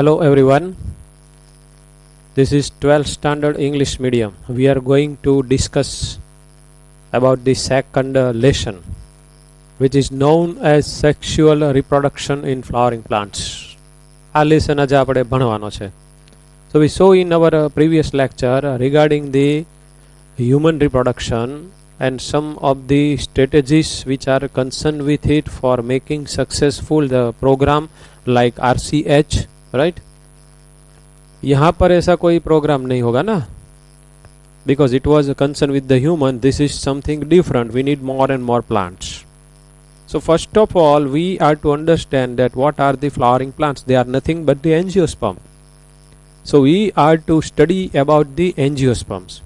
Hello everyone, this is 12th standard English medium. We are going to discuss about the second lesson, which is known as sexual reproduction in flowering plants. આ lesson આજે આપણે ભણવાનો છે. So we saw in our previous lecture regarding the human reproduction and some of the strategies which are concerned with it for making successful the program like RCH, right? यहाँ पर ऐसा कोई programme नहीं होगा ना, because it was concerned with the human. This is something different. We need more and more plants. So first of all, we are to understand that what are the flowering plants. They are nothing but the angiosperm. So we are to study about the angiosperms.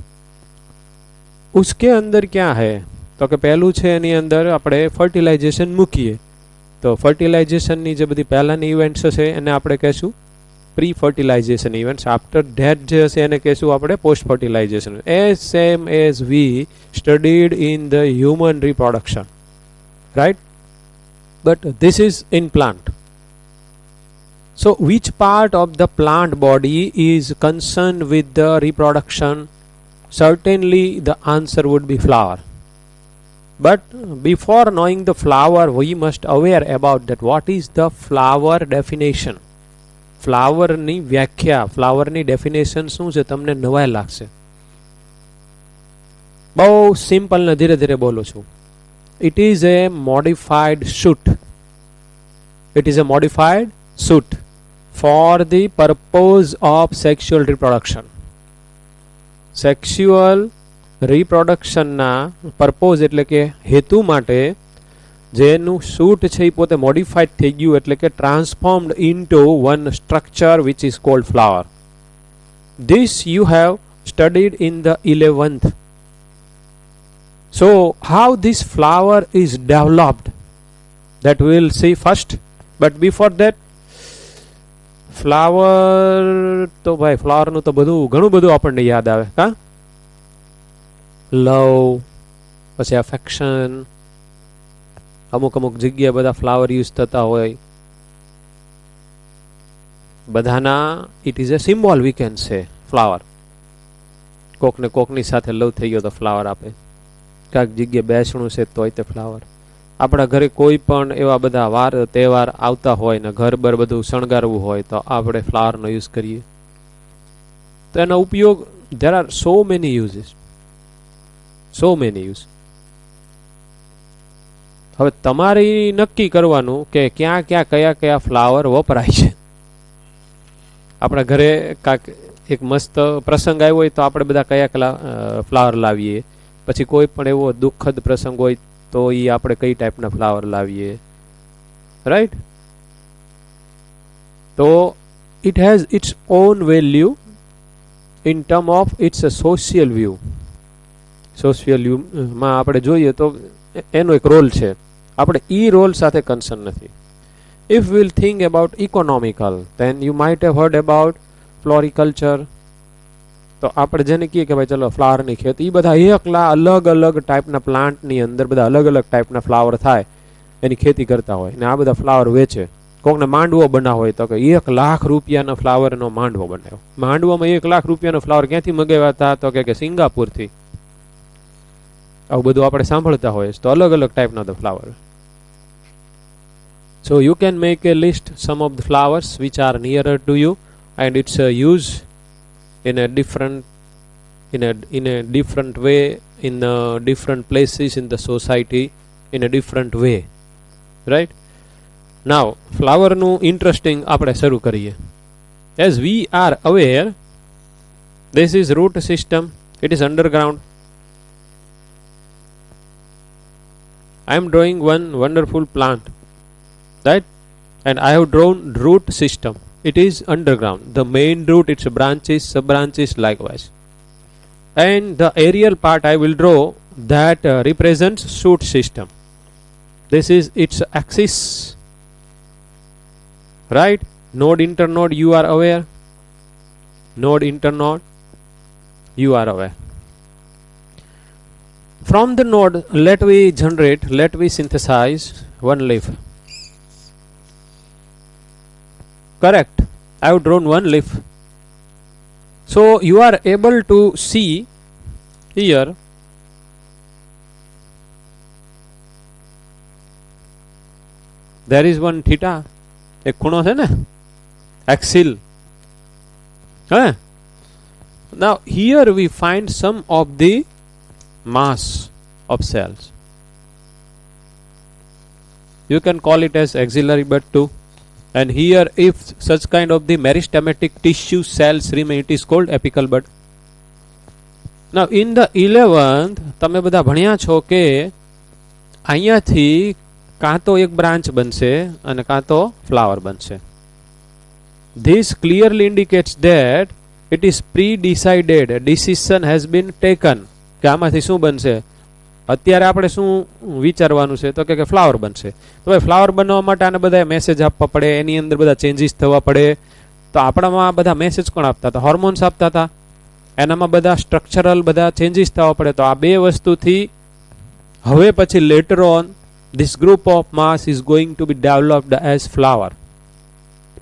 उसके अंदर क्या है तो કે પહેલું છે એની અંદર આપણે ફર્ટિલાઇઝેશન મૂકીએ તો ફર્ટિલાઇઝેશનની જે બધી પહેલાંની ઇવેન્ટ્સ હશે એને આપણે કહેશું pre fertilisation events. After that જે હશે એને કહેશું આપણે post fertilisation. As same as we studied in the human reproduction, right? But this is in plant. So which part of the plant body is concerned with the reproduction? Certainly the answer would be flower. But before knowing the flower, we must aware about that what is the flower definition. Flower ની વ્યાખ્યા, flower ની definition શું છે તમને નવાઈ લાગશે. બહુ simple ને ધીરે ધીરે બોલું છું. It is a modified shoot. It is a modified shoot for the purpose of sexual reproduction. Sexual reproduction ના purpose એટલે કે હેતુ માટે જેનું શૂટ છે એ પોતે મોડિફાઈડ થઈ ગયું એટલે કે transformed into one structure which is called flower. This you have studied in the 11th. So how this flower is developed, that we will see first. But before that, flower તો ભાઈ ફ્લાવરનું તો બધું ઘણું બધું આપણને યાદ આવે. હા, લવ, પછી અફેક્શન, અમુક અમુક જગ્યાએ બધા ફ્લાવર યુઝ થતા હોય બધાના. It is a symbol we can say flower. કોકને કોકની સાથે લવ થઈ ગયો તો ફ્લાવર આપે, કાંઈક જગ્યાએ બેસણું છે તોય તે ફ્લાવર. આપણા ઘરે કોઈ પણ એવા બધા વાર તહેવાર આવતા હોય ને ઘર બર બધું શણગારવું હોય તો આપણે ફ્લાવરનો યુઝ કરીએ. તો એનો ઉપયોગ there are so many uses. હવે તમારે નક્કી કરવાનું કે ક્યાં ક્યાં કયા કયા ફ્લાવર વપરાય છે. આપણા ઘરે કાંક એક મસ્ત પ્રસંગ આવ્યો હોય તો આપણે બધા કયા કયા ફ્લાવર લાવીએ. પછી કોઈ પણ એવો દુઃખદ પ્રસંગ હોય તો એ આપણે કઈ ટાઈપના ફ્લાવર લાવીએ, રાઈટ? તો it has its own value in term of its a social view. Social વ્યૂમાં આપણે જોઈએ તો એનો એક રોલ છે. આપણે એ રોલ સાથે કન્સર્ન નથી. If will think about economical, then you might have heard about floriculture. તો આપણે જેને કહીએ કે ભાઈ ચલો ફ્લાવરની ખેતી, એ બધા એકલા અલગ અલગ ટાઈપના પ્લાન્ટની અંદર બધા અલગ અલગ ટાઈપના ફ્લાવર થાય એની ખેતી કરતા હોય ને આ બધા ફ્લાવર વેચે. કોકને માંડવો બનાવો હોય તો કે 1 લાખ રૂપિયાના ફ્લાવરનો માંડવો બનાવ્યો. માંડવામાં 1 લાખ રૂપિયાનો ફ્લાવર ક્યાંથી મંગાવ્યા હતા તો કે સિંગાપુરથી. આવું બધું આપણે સાંભળતા હોય તો અલગ અલગ ટાઈપના the flower. So you can make a list some of the flowers which are nearer to you and it's used in a different way in different places in the society in a different way, right? Now flower nu interesting આપણે શરૂ કરીએ. As we are aware, this is root system. It is underground. I am drawing one wonderful plant, right? And I have drawn root system. It is underground. The main root, its branches, sub-branches likewise. And the aerial part I will draw that represents shoot system. This is its axis, right? Node, internode, you are aware. Node, internode, you are aware. From the node, let we synthesize one leaf. Correct. I have drawn one leaf. So you are able to see here there is one theta, એક ખૂણો છે ને, axis. Now here we find some of the mass of cells. You can call it as axillary bud too. And here if such kind of the meristematic tissue cells remain, it is called apical bud. Now in the 11th તમે બધા ભણ્યા છો કે અહીંયાથી કાં તો એક branch બનશે અને કાં તો ફ્લાવર બનશે. This clearly indicates that it is pre-decided, decision has been taken કે આમાંથી શું બનશે. અત્યારે આપણે શું વિચારવાનું છે તો કે ફ્લાવર બનશે. તો ભાઈ ફ્લાવર બનવા માટે આને બધા મેસેજ આપવા પડે, એની અંદર બધા ચેન્જીસ થવા પડે. તો આપણામાં બધા મેસેજ કોણ આપતા હતા? હોર્મોન્સ આપતા હતા. એનામાં બધા સ્ટ્રક્ચરલ બધા ચેન્જીસ થવા પડે. તો આ બે વસ્તુથી હવે પછી letter on this group of mass is going to be developed as flower.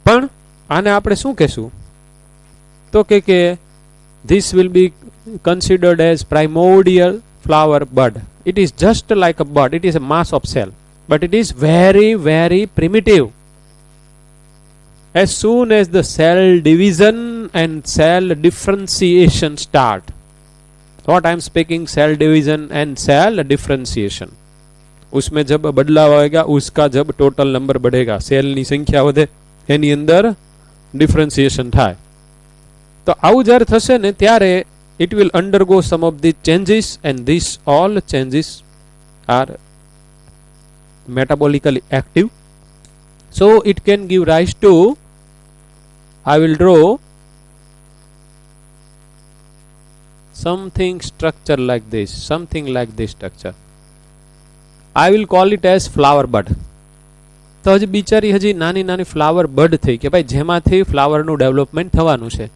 પણ આને આપણે શું કહેશું? તો કે this will be considered as primordial flower bud. It is just like a bud. It is a mass of cell, but it is very, very primitive. As soon as the cell division and cell differentiation start, what I am speaking, cell division and cell differentiation, उसमें जब बदलाव आएगा, उसका जब total number बढ़ेगा, cell ની સંખ્યા વધે, એની અંદર ડિફરન્સિએશન થાય. તો આવું જ્યારે થશે ને ત્યારે it will undergo some of the changes, and these all changes are metabolically active. So it can give rise to, I will draw something structure like this, something like this structure. I will call it as flower bud. તો હજી બિચારી હજી નાની નાની flower બડ થઈ કે ભાઈ જેમાંથી ફ્લાવરનું ડેવલપમેન્ટ થવાનું છે.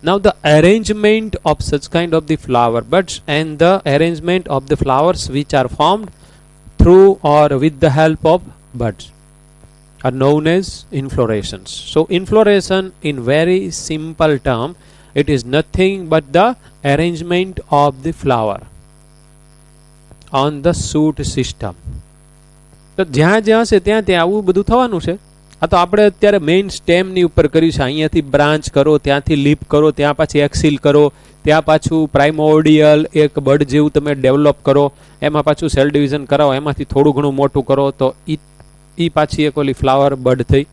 Now the arrangement of such kind of the flower buds and the arrangement of the flowers which are formed through or with the help of buds are known as inflorescence. So inflorescence in very simple term, it is nothing but the arrangement of the flower on the shoot system. તો જ્યાં જ્યાં છે ત્યાં ત્યાં આવું બધું થવાનું છે. આ તો આપણે અત્યારે મેઇન સ્ટેમની ઉપર કર્યું છે. અહીંયાથી બ્રાન્ચ કરો, ત્યાંથી લીપ કરો, ત્યાં પાછી એક્સિલ કરો, ત્યાં પાછું પ્રાઇમોર્ડિયલ એક બડ જેવું તમે ડેવલપ કરો, એમાં પાછું સેલ ડિવિઝન કરાવો, એમાંથી થોડું ઘણું મોટું કરો, તો એ પાછી એક ઓલી ફ્લાવર બડ થઈ.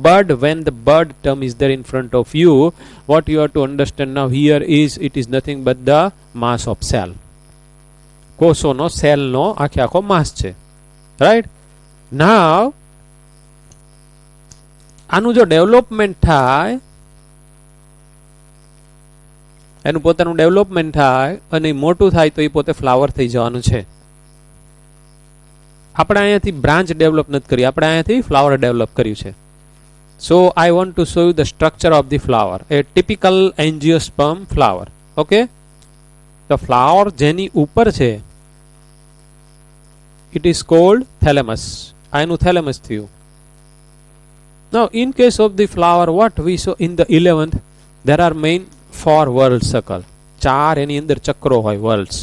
But when the bud term is there in front of you, what you have to understand now here is it is nothing but the mass of cell. કોષોનો સેલનો આખે આખો માસ છે. રાઈટ? નાવ આનું જો ડેવલપમેન્ટ થાય, એનું પોતાનું ડેવલપમેન્ટ થાય અને મોટું થાય તો એ પોતે ફ્લાવર થઈ જવાનું છે. આપણે અહીંયાથી બ્રાન્ચ ડેવલપ નથી કરી, આપણે અહીંયાથી ફ્લાવર ડેવલપ કર્યું છે. So I want to show you the structure of the flower, a typical angiosperm flower. Okay, the flower જેની ઉપર છે it is called thalamus. આનું thalamus થયું. Now in case of the flower, what we saw in the 11th, there are main 4 whorl circle. 4 એની અંદર ચક્રો હોય, whorls.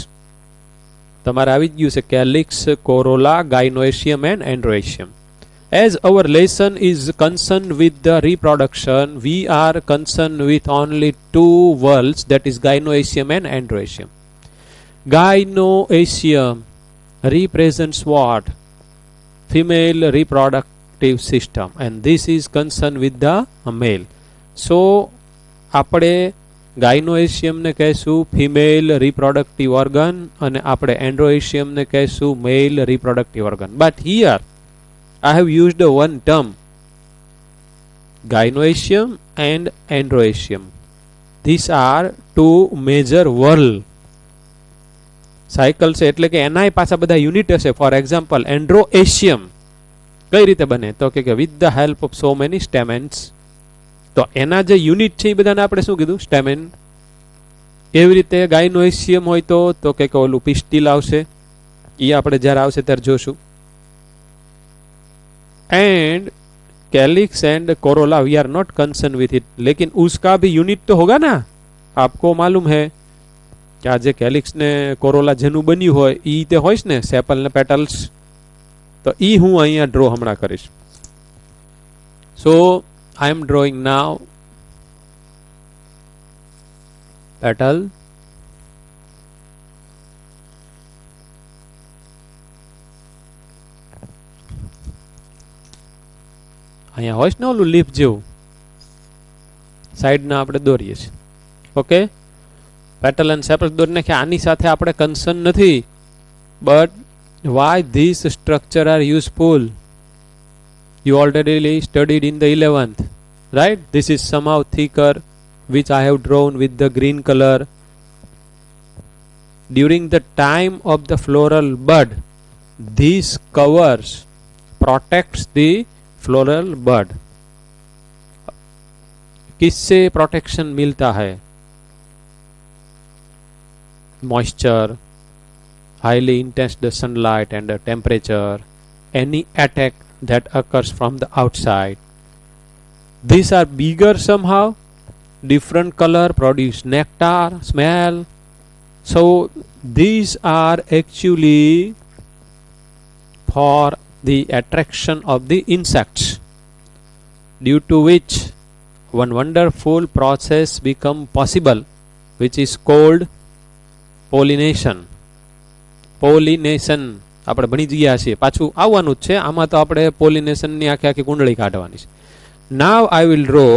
તમારે આવી જ ગયું છે calyx, corolla, gynoecium and androecium. As our lesson is concerned with the reproduction, we are concerned with only 2 whorls, that is gynoecium and androecium. Gynoecium represents what? Female reproductive system, and this is concerned with the male. So આપણે ગાયનોએશિયમ ને કહેશું female reproductive organ અને આપણે androecium ને કહેશું male reproductive organ. But here I have used one term, gynoecium and androecium. These are 2 major whorl cycles. એટલે કે એનાય પાછા બધા યુનિટ હશે. ફોર એક્ઝામ્પલ એન્ડ્રોએશિયમ કઈ રીતે બને તો કે with the help of so many stamens. તો એના જે યુનિટ છે એ બધાને આપણે શું કીધું? સ્ટેમેન. એવી રીતે ગાયનોએશિયમ હોય તો કે ઓલું પિસ્ટિલ આવશે, એ આપણે જ્યારે આવશે ત્યારે જોશું. And calyx and corolla we are not concern with it, लेकिन उसका भी यूनिट तो होगा ना। आपको मालूम है कि आज कैलिक्स ने कोरोला जेनु बन्यु होय ई ते होय ने सेपल ने पेटल्स, तो ई हूँ अहींया ड्रो हमणा करीश। So I am drawing now petal, અહીંયા હોય ને ઓલું લીફ જેવું સાઈડના આપણે દોરીએ છીએ। ઓકે, પેટલ એન્ડ સેપલ દોરી નાખીએ। આની સાથે આપણે કન્સર્ન નથી, but why this structure are useful you already studied in the 11th, right? This is somehow thicker, which I have drawn with the green color. During the time of the floral bud, these covers protects the floral bud. किससे protection मिलता है? Moisture, highly intense the sunlight and the temperature, any attack that occurs from the outside. These are bigger somehow, different color, produce nectar, smell. So these are actually for the attraction of the insects, due to which one wonderful process become possible, which is called pollination. Pollination આપણે ભણી ગયા છીએ, પાછું આવવાનું જ છે આમાં, તો આપણે પોલિનેશનની આખી આખી કુંડળી કાઢવાની છે. Now I will draw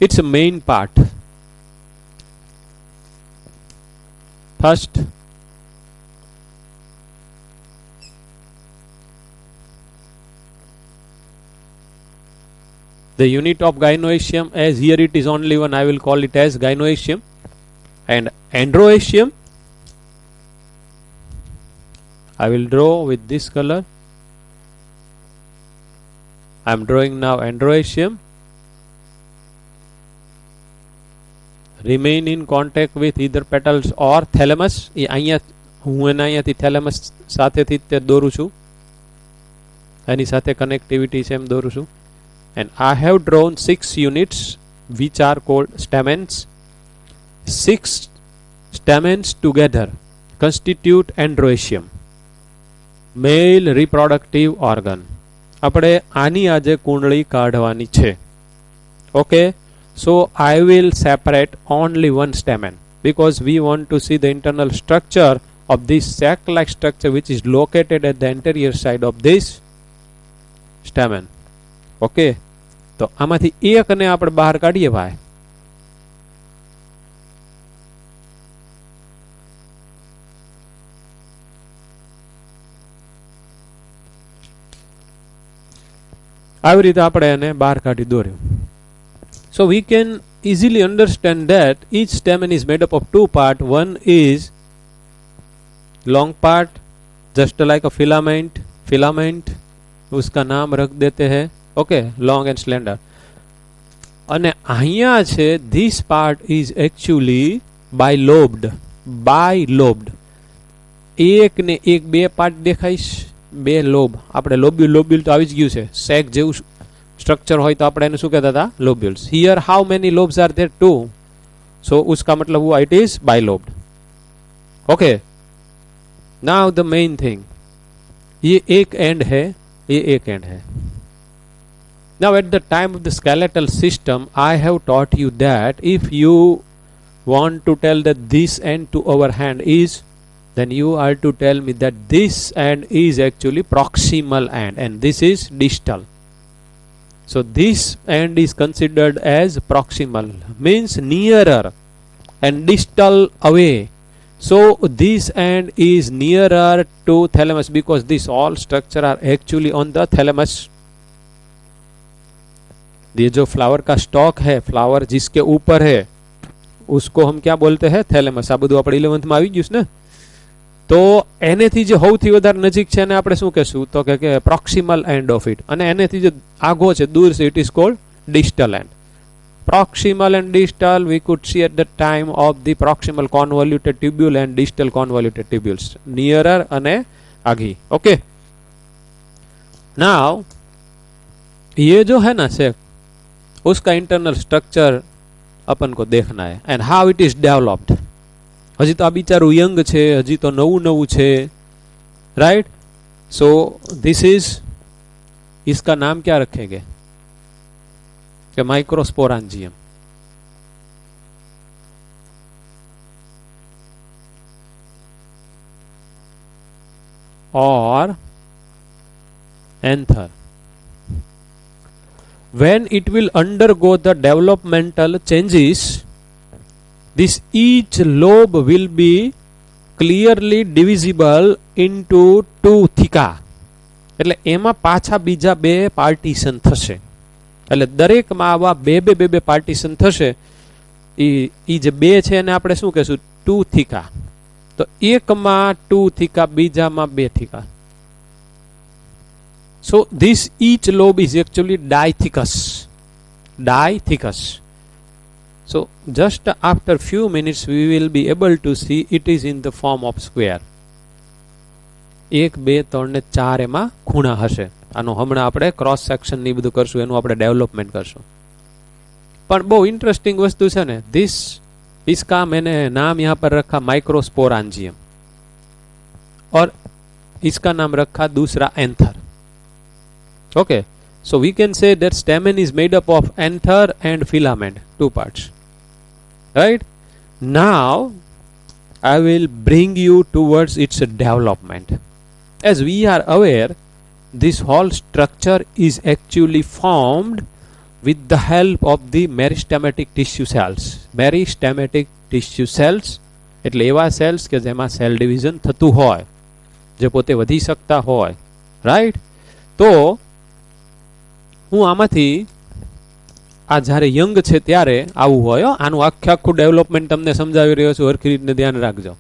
its a main part. First the unit of gynoecium, as here it is only one, I will call it as gynoecium. And androecium I will draw with this color. I am drawing now androecium. Remain in contact with either petals or thalamus. હું એને અહીંયાથી thalamus સાથેથી તે દોરું છું, એની સાથે connectivity છે એમ દોરું છું. And I have drawn 6 units which are called stamens. 6 stamens together constitute androecium, male reproductive organ. આપણે આની આજે કુંડળી કાઢવાની છે. Okay, so I will separate only one stamen because we want to see the internal structure of this sac-like structure which is located at the anterior side of this stamen. Okay, તો આમાંથી એકને આપણે બહાર કાઢીએ ભાઈ. આવી રીતે આપણે એને બહાર કાઢી દોર્યું. So we can easily understand that each stamen is made up of 2 parts. One is long part, just like a filament, उसका नाम रख देते हैं. Okay, long and slender. અને અહીંયા છે this part is actually bilobed. એક ને એક બે પાર્ટ દેખાઈશ, બે લોબ. આપણે લોબ્યુલ તો આવી જ ગયું છે, સેક જેવું સ્ટ્રક્ચર હોય તો આપણે એને શું કહેતા હતા? Lobules. Here how many lobes are there? 2. સો उसका मतलब हुआ it is bilobed. Okay, now the main thing, ये एक एंड है, ये एक एंड है. Now at the time of the skeletal system, I have taught you that if you want to tell that this end to our hand is, then you are to tell me that this end is actually proximal end and this is distal. So this end is considered as proximal, means nearer, and distal away. So this end is nearer to thalamus because this all structure are actually on the thalamus. ये जो flower का stock है, flower जिसके ऊपर है, उसको हम क्या बोलते हैं? थैलेमस. आ બધું આપણે 11th માં આવી ગયું છે ને. તો એનેથી જે સૌથી વધારે નજીક છે એને આપણે શું કહેશું? તો કે પ્રોક્સિમલ એન્ડ ઓફ ઇટ. અને એનેથી જે આગો છે, દૂર છે, it is cold distal and. Proximal and distal we could see at the time of the proximal convoluted tubule and distal convoluted tubules, nearer અને આઘી. Okay, नाउ ये जो है ना सेक, उसका इंटरनल स्ट्रक्चर अपन को देखना है and how it is developed. हजी तो आ बिचारू यंग छे, हजी तो नवू नवू छे, राइट. सो दिस इज, इसका नाम क्या रखेंगे कि माइक्रोस्पोरांजियम or anther. When it will undergo the developmental changes, this each lobe will be clearly divisible into two thica. એટલે એમાં પાછા બીજા બે પાર્ટીશન થશે. એટલે દરેકમાં આવા બે બે બે બે પાર્ટીશન થશે. ઈ જે બે છે એને આપણે શું કહેશું? ટુ થીકા. તો એકમાં ટુ થીકા, બીજામાં બે થીકા. So this each lobe is actually dithecus. Dithecus. So just after few minutes we will be able to see it is in the form of square. 1 2 3 ને 4 એમાં ખૂણા હશે. આનો હમણાં આપણે ક્રોસ સેક્શન ની બધું કરશું, એનું આપણે ડેવલપમેન્ટ કરશું. પણ બહુ ઇન્ટરેસ્ટિંગ વસ્તુ છે ને, इसका मैंने नाम यहाँ पर रखा माइक्रोस्पोरांजियम और इसका नाम रखा दूसरा anther. Okay, so we can say that stamen is made up of anther and filament, 2 parts. Right now I will bring you towards its development. As we are aware, this whole structure is actually formed with the help of the meristematic tissue cells. Meristematic tissue cells એટલે એવા cells કે જેમાં cell division થતું હોય, જે પોતે વધી શકતા હોય, રાઈટ. તો હું આમાંથી આ જ્યારે યંગ છે ત્યારે આવું હોય. આનું આખું ડેવલપમેન્ટ તમને સમજાવી રહ્યો છું, હરખી રીતને ધ્યાન રાખજો.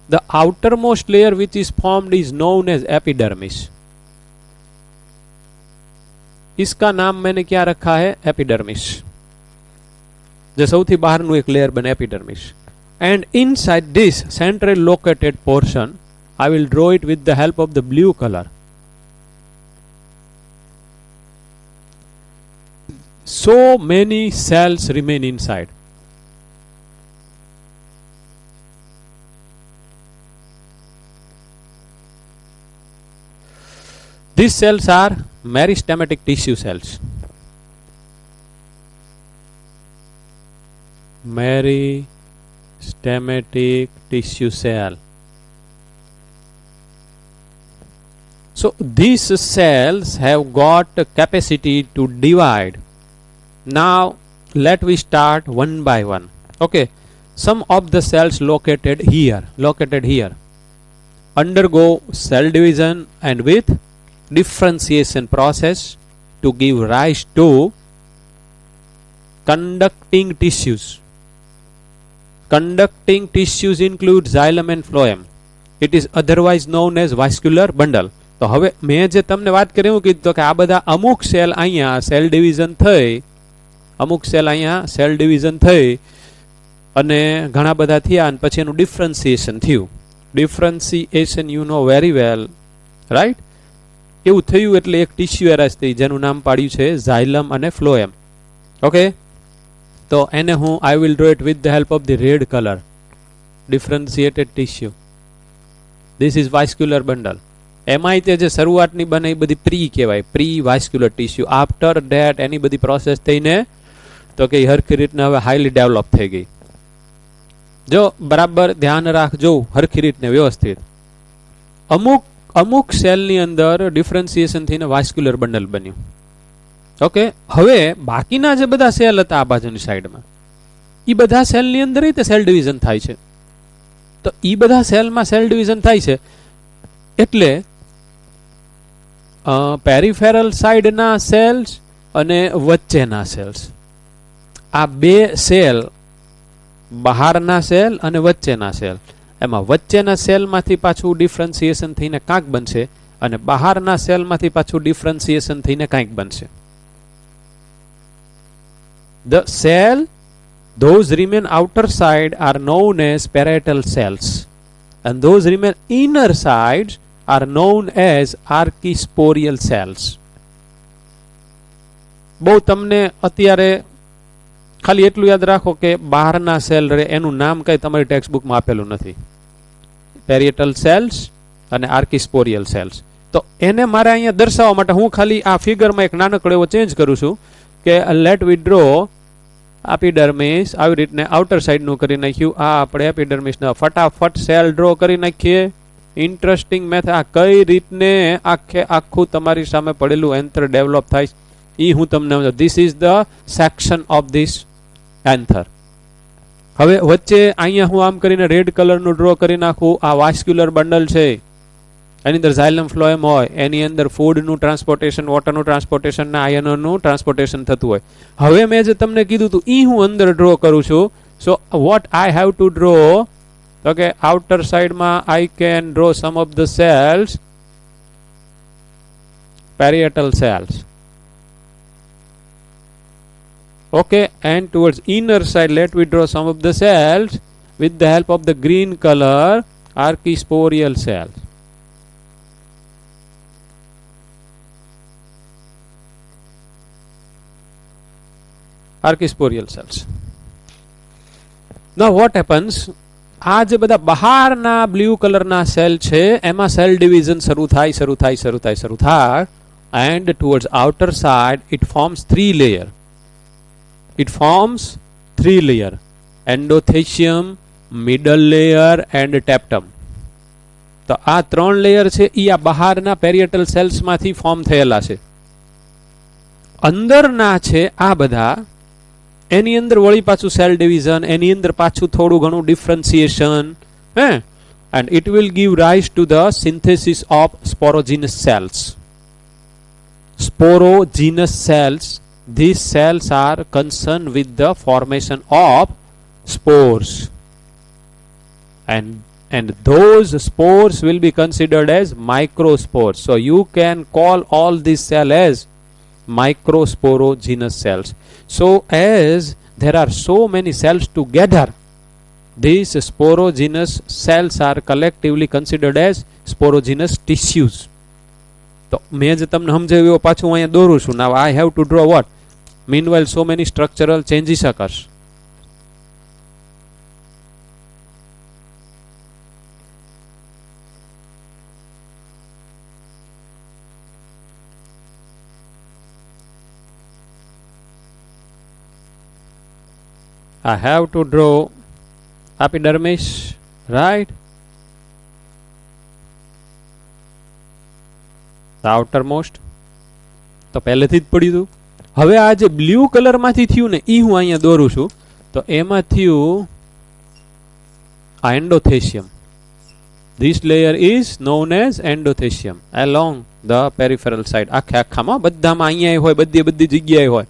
The outermost layer which is formed is known as epidermis. इसका नाम मैंने क्या रखा है? एपिडर्मिस. जो सौथी बाहरનું એક લેયર બને epidermis. And inside this central located portion, I will draw it with the help of the blue color. So many cells remain inside. These cells are meristematic tissue cells. Meristematic tissue cell. So these cells have got capacity to divide. Now let we start one by one. Okay, some of the cells located here undergo cell division and with differentiation process to give rise to conducting tissues. Conducting tissues include xylem and phloem. It is otherwise known as vascular bundle. તો હવે મેં જે તમને વાત કરી એવું કીધું કે આ બધા અમુક સેલ અહીંયા સેલ ડિવિઝન થઈ, અમુક સેલ અહીંયા સેલ ડિવિઝન થઈ અને ઘણા બધા થયા અને પછી એનું ડિફરન્સિએશન થયું. Differentiation you know very well, right. એવું થયું એટલે એક ટિશ્યુ એરાઇઝ થઈ જેનું નામ પાડ્યું છે ઝાયલમ અને ફ્લોએમ. ઓકે, તો એને હું I will draw it with the help of the red colour. Differentiated tissue. This is vascular bundle. એમાંય તે જે શરૂઆતની બને એ બધી પ્રી કહેવાય, pre vascular tissue. After that એની બધી પ્રોસેસ થઈને તો કે હરખી રીતના હવે હાઈલી ડેવલપ થઈ ગઈ. જો બરાબર ધ્યાન રાખજો, હરખી રીતને વ્યવસ્થિત. અમુક સેલની અંદર ડિફરન્સિએશન થઈને વાસ્ક્યુલર બંડલ બન્યું. ઓકે, હવે બાકીના જે બધા સેલ હતા આ બાજુની સાઈડમાં, એ બધા સેલની અંદર રીતે સેલ ડિવિઝન થાય છે. તો એ બધા સેલમાં સેલ ડિવિઝન થાય છે એટલે પેરિફેરલ સાઈડના સેલ્સ અને વચ્ચેના સેલ્સ, આ બે સેલ, બહારના સેલ અને વચ્ચેના સેલ, એમાં વચ્ચેના સેલમાંથી પાછું ડિફરન્સિએશન થઈને કાંઈક બનશે અને બહારના સેલમાંથી પાછું ડિફરન્સિએશન થઈને કાંઈક બનશે. The cell Those remain outer side are known as parietal cells, and those remain inner sides are known as archisporial cells. બહુ તમને અત્યારે ખાલી એટલું યાદ રાખો કે બહારના સેલ રે એનું નામ કઈ તમારી ટેક્સ્ટ બુકમાં આપેલું નથી. પેરિએટલ સેલ્સ અને આર્કિસ્પોરિયલ સેલ્સ. તો એને મારે અહીંયા દર્શાવવા માટે હું ખાલી આ ફિગરમાં એક નાનકડો એવો ચેન્જ કરું છું કે લેટ વી ડ્રો એપિડર્મિસ. આવી રીતને આઉટર સાઈડનું કરી નાખ્યું. આ આપણે એપિડર્મિસના ફટાફટ સેલ ડ્રો કરી નાખીએ. Interesting method. આ કઈ રીતને આખું તમારી સામે પડેલું એન્થર ડેવલપ થાય એ હું તમને. This is the section of this anther. હવે વચ્ચે અહીંયા હું આમ કરીને રેડ કલરનું ડ્રો કરી નાખું. આ વાસ્ક્યુલર બંડલ છે, એની અંદર ઝાયલમ ફ્લોએમ હોય, એની અંદર ફૂડનું ટ્રાન્સપોર્ટેશન, વોટરનું ટ્રાન્સપોર્ટેશન ને આયનોનું ટ્રાન્સપોર્ટેશન થતું હોય. હવે મેં જે તમને કીધું હતું એ હું અંદર ડ્રો કરું છું. So what I have to draw, okay, outer સાઈડમાં I can draw some of the cells, parietal cells. Okay, and towards inner side let we draw some of the cells with the help of the green color, archisporial cells. Archisporial cells. Now what happens, આ જે બધા બહારના blue કલરના cell છે એમાં cell division શરૂ થાય and towards outer side it forms three layer. It forms three layer: endothecium, middle layer and tapetum. તો આ ત્રણ લેયર છે એ આ બહારના પેરિએટલ સેલ્સ માંથી ફોર્મ થયેલા છે. અંદરના છે આ બધા, એની અંદર વળી પાછું સેલ ડિવિઝન, એની અંદર પાછું થોડું ઘણું ડિફરન્સિએશન, હે, and it will give rise to the synthesis of sporogenous cells. Sporogenous cells, these cells are concerned with the formation of spores, and those spores will be considered as microspores. So you can call all these cells as microsporogenous cells. So as there are so many cells together, these sporogenous cells are collectively considered as sporogenous tissues. તો મેં જે તમને સમજાવ્યું એવો પાછું અહીંયા દોરું છું. Now I have to draw what? Meanwhile so many structural changes occurs. I have to draw epidermis, right? The outermost. તો પહેલેથી જ પડ્યું હતું. હવે આ જે બ્લુ કલરમાંથી થયું ને એ હું અહીંયા દોરું છું. તો એમાં થયું આ endothecium. This layer is known as endothecium along the peripheral side. આખામાં બધામાં અહીંયા હોય, બધી જગ્યાએ હોય.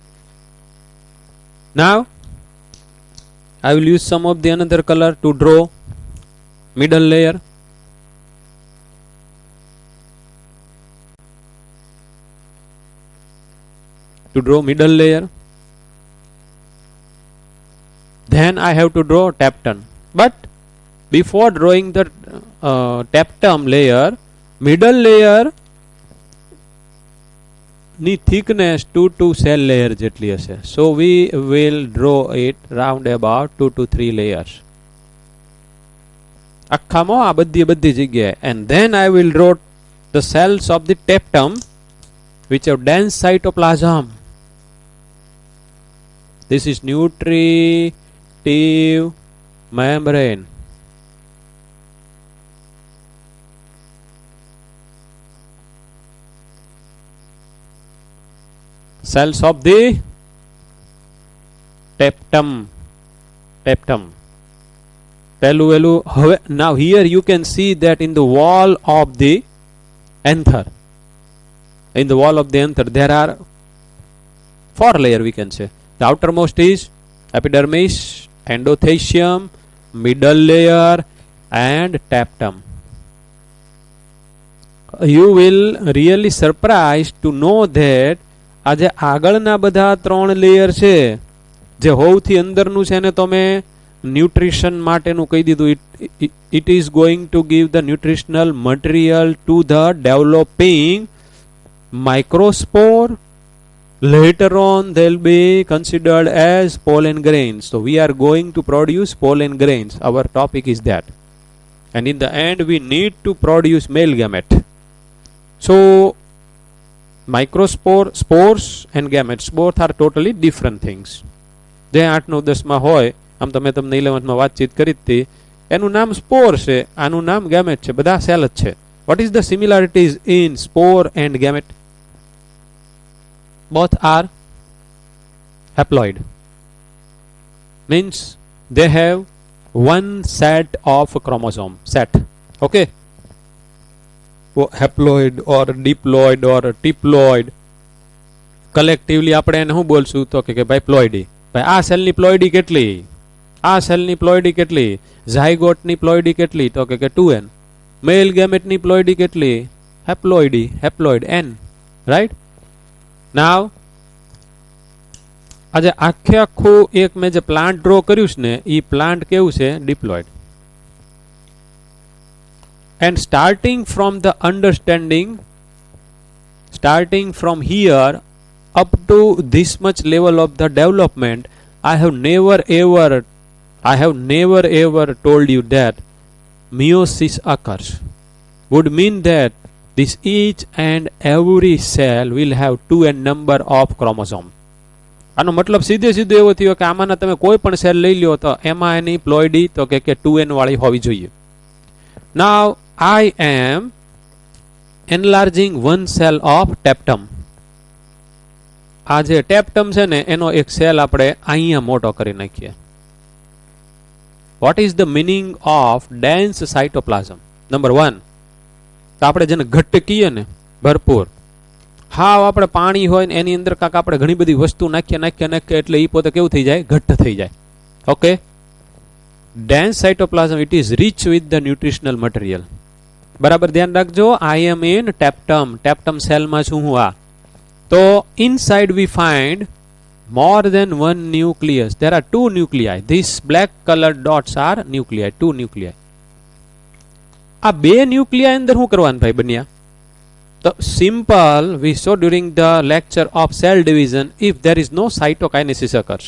Now I will use some of the another color to draw middle layer. To draw middle layer, then I have to draw tapetum. But before drawing the tapetum layer, middle layer ની thickness 2 to cell layer જેટલી હશે. So we will draw it round about 2 to 3 layers. આખામાં આ બધી જગ્યાએ. And then I will draw the cells of the tapetum which have dense cytoplasm. This is nutritive membrane. Cells of the tapetum. Now here you can see that in the wall of the anther, there are 4 layers, we can say. The outermost is epidermis, endothecium, middle layer and tapetum. You will really surprised to know that આ જે આગળના બધા 3 layer છે જે સૌથી અંદરનું છે એને તમે ન્યુટ્રિશન માટેનું કહી દીધું. It is going to give the nutritional material to the developing microspore. Later on they'll be considered as pollen grains. So we are going to produce pollen grains. Our topic is that. And in the end we need to produce male gamete. So microspore, spores and gametes both are totally different things. જે 8 9 10 માં હોય, આમ તમે તમને 11th માં વાતચીત કરી હતી, એનું નામ સ્પોર છે, આનું નામ ગેમેટ છે, બધા સેલ જ છે. What is the similarities in spore and gamete? Both are haploid. Means they have one set of chromosome set. Okay, haploid or diploid or triploid. Collectively આપણે એને શું બોલશું તો કે ભાઈ પ્લોઇડી. ભાઈ આ સેલની પ્લોઇડી કેટલી, આ સેલની પ્લોઇડી કેટલી, ઝાયગોટની પ્લોઇડી કેટલી તો કે 2n. મેલ ગેમેટની પ્લોઇડી કેટલી, હેપ્લોઇડી, હેપ્લોઇડ n. રાઈટ. નાવ આજે આખે આખું એક મેં જે પ્લાન્ટ ડ્રો કર્યું છે ને એ પ્લાન્ટ કેવું છે, diploid. And starting from the understanding, starting from here up to this much level of the development, I have never ever told you that meiosis occurs. Would mean that this each and every cell will have 2n number of chromosome. આનો મતલબ સીધે સીધો એવો થયો કે આમાંના તમે કોઈ પણ સેલ લઈ લ્યો તો એમાં એની પ્લોઇડી તો કે 2n વાળી હોવી જોઈએ. Now I am enlarging one cell of tapetum. આ જે ટેપ્ટમ છે ને એનો એક સેલ આપણે અહીંયા મોટો કરી નાખીએ. What is the meaning of dense cytoplasm? Number 1, તો આપણે જેને ઘટ્ટ કહીએ ને ભરપૂર, હાવ આપણે પાણી હોય ને એની અંદર કાંક આપણે ઘણી બધી વસ્તુ નાખીએ એટલે એ પોતે કેવું થઈ જાય, ઘટ્ટ થઈ જાય. Okay, dense cytoplasm, it is rich with the nutritional material. બરાબર ધ્યાન રાખજો. I am in tapetum. tapetum સેલમાં છું હું. આ તો inside we find more than one nucleus. There are 2 nuclei. These black colored dots are nuclei, 2 nuclei. આ બે ન્યુક્લિયા અંદર શું કરવાનું ભાઈ બન્યા? તો simple we saw during the lecture of cell division. If there is no cytokinesis occurs,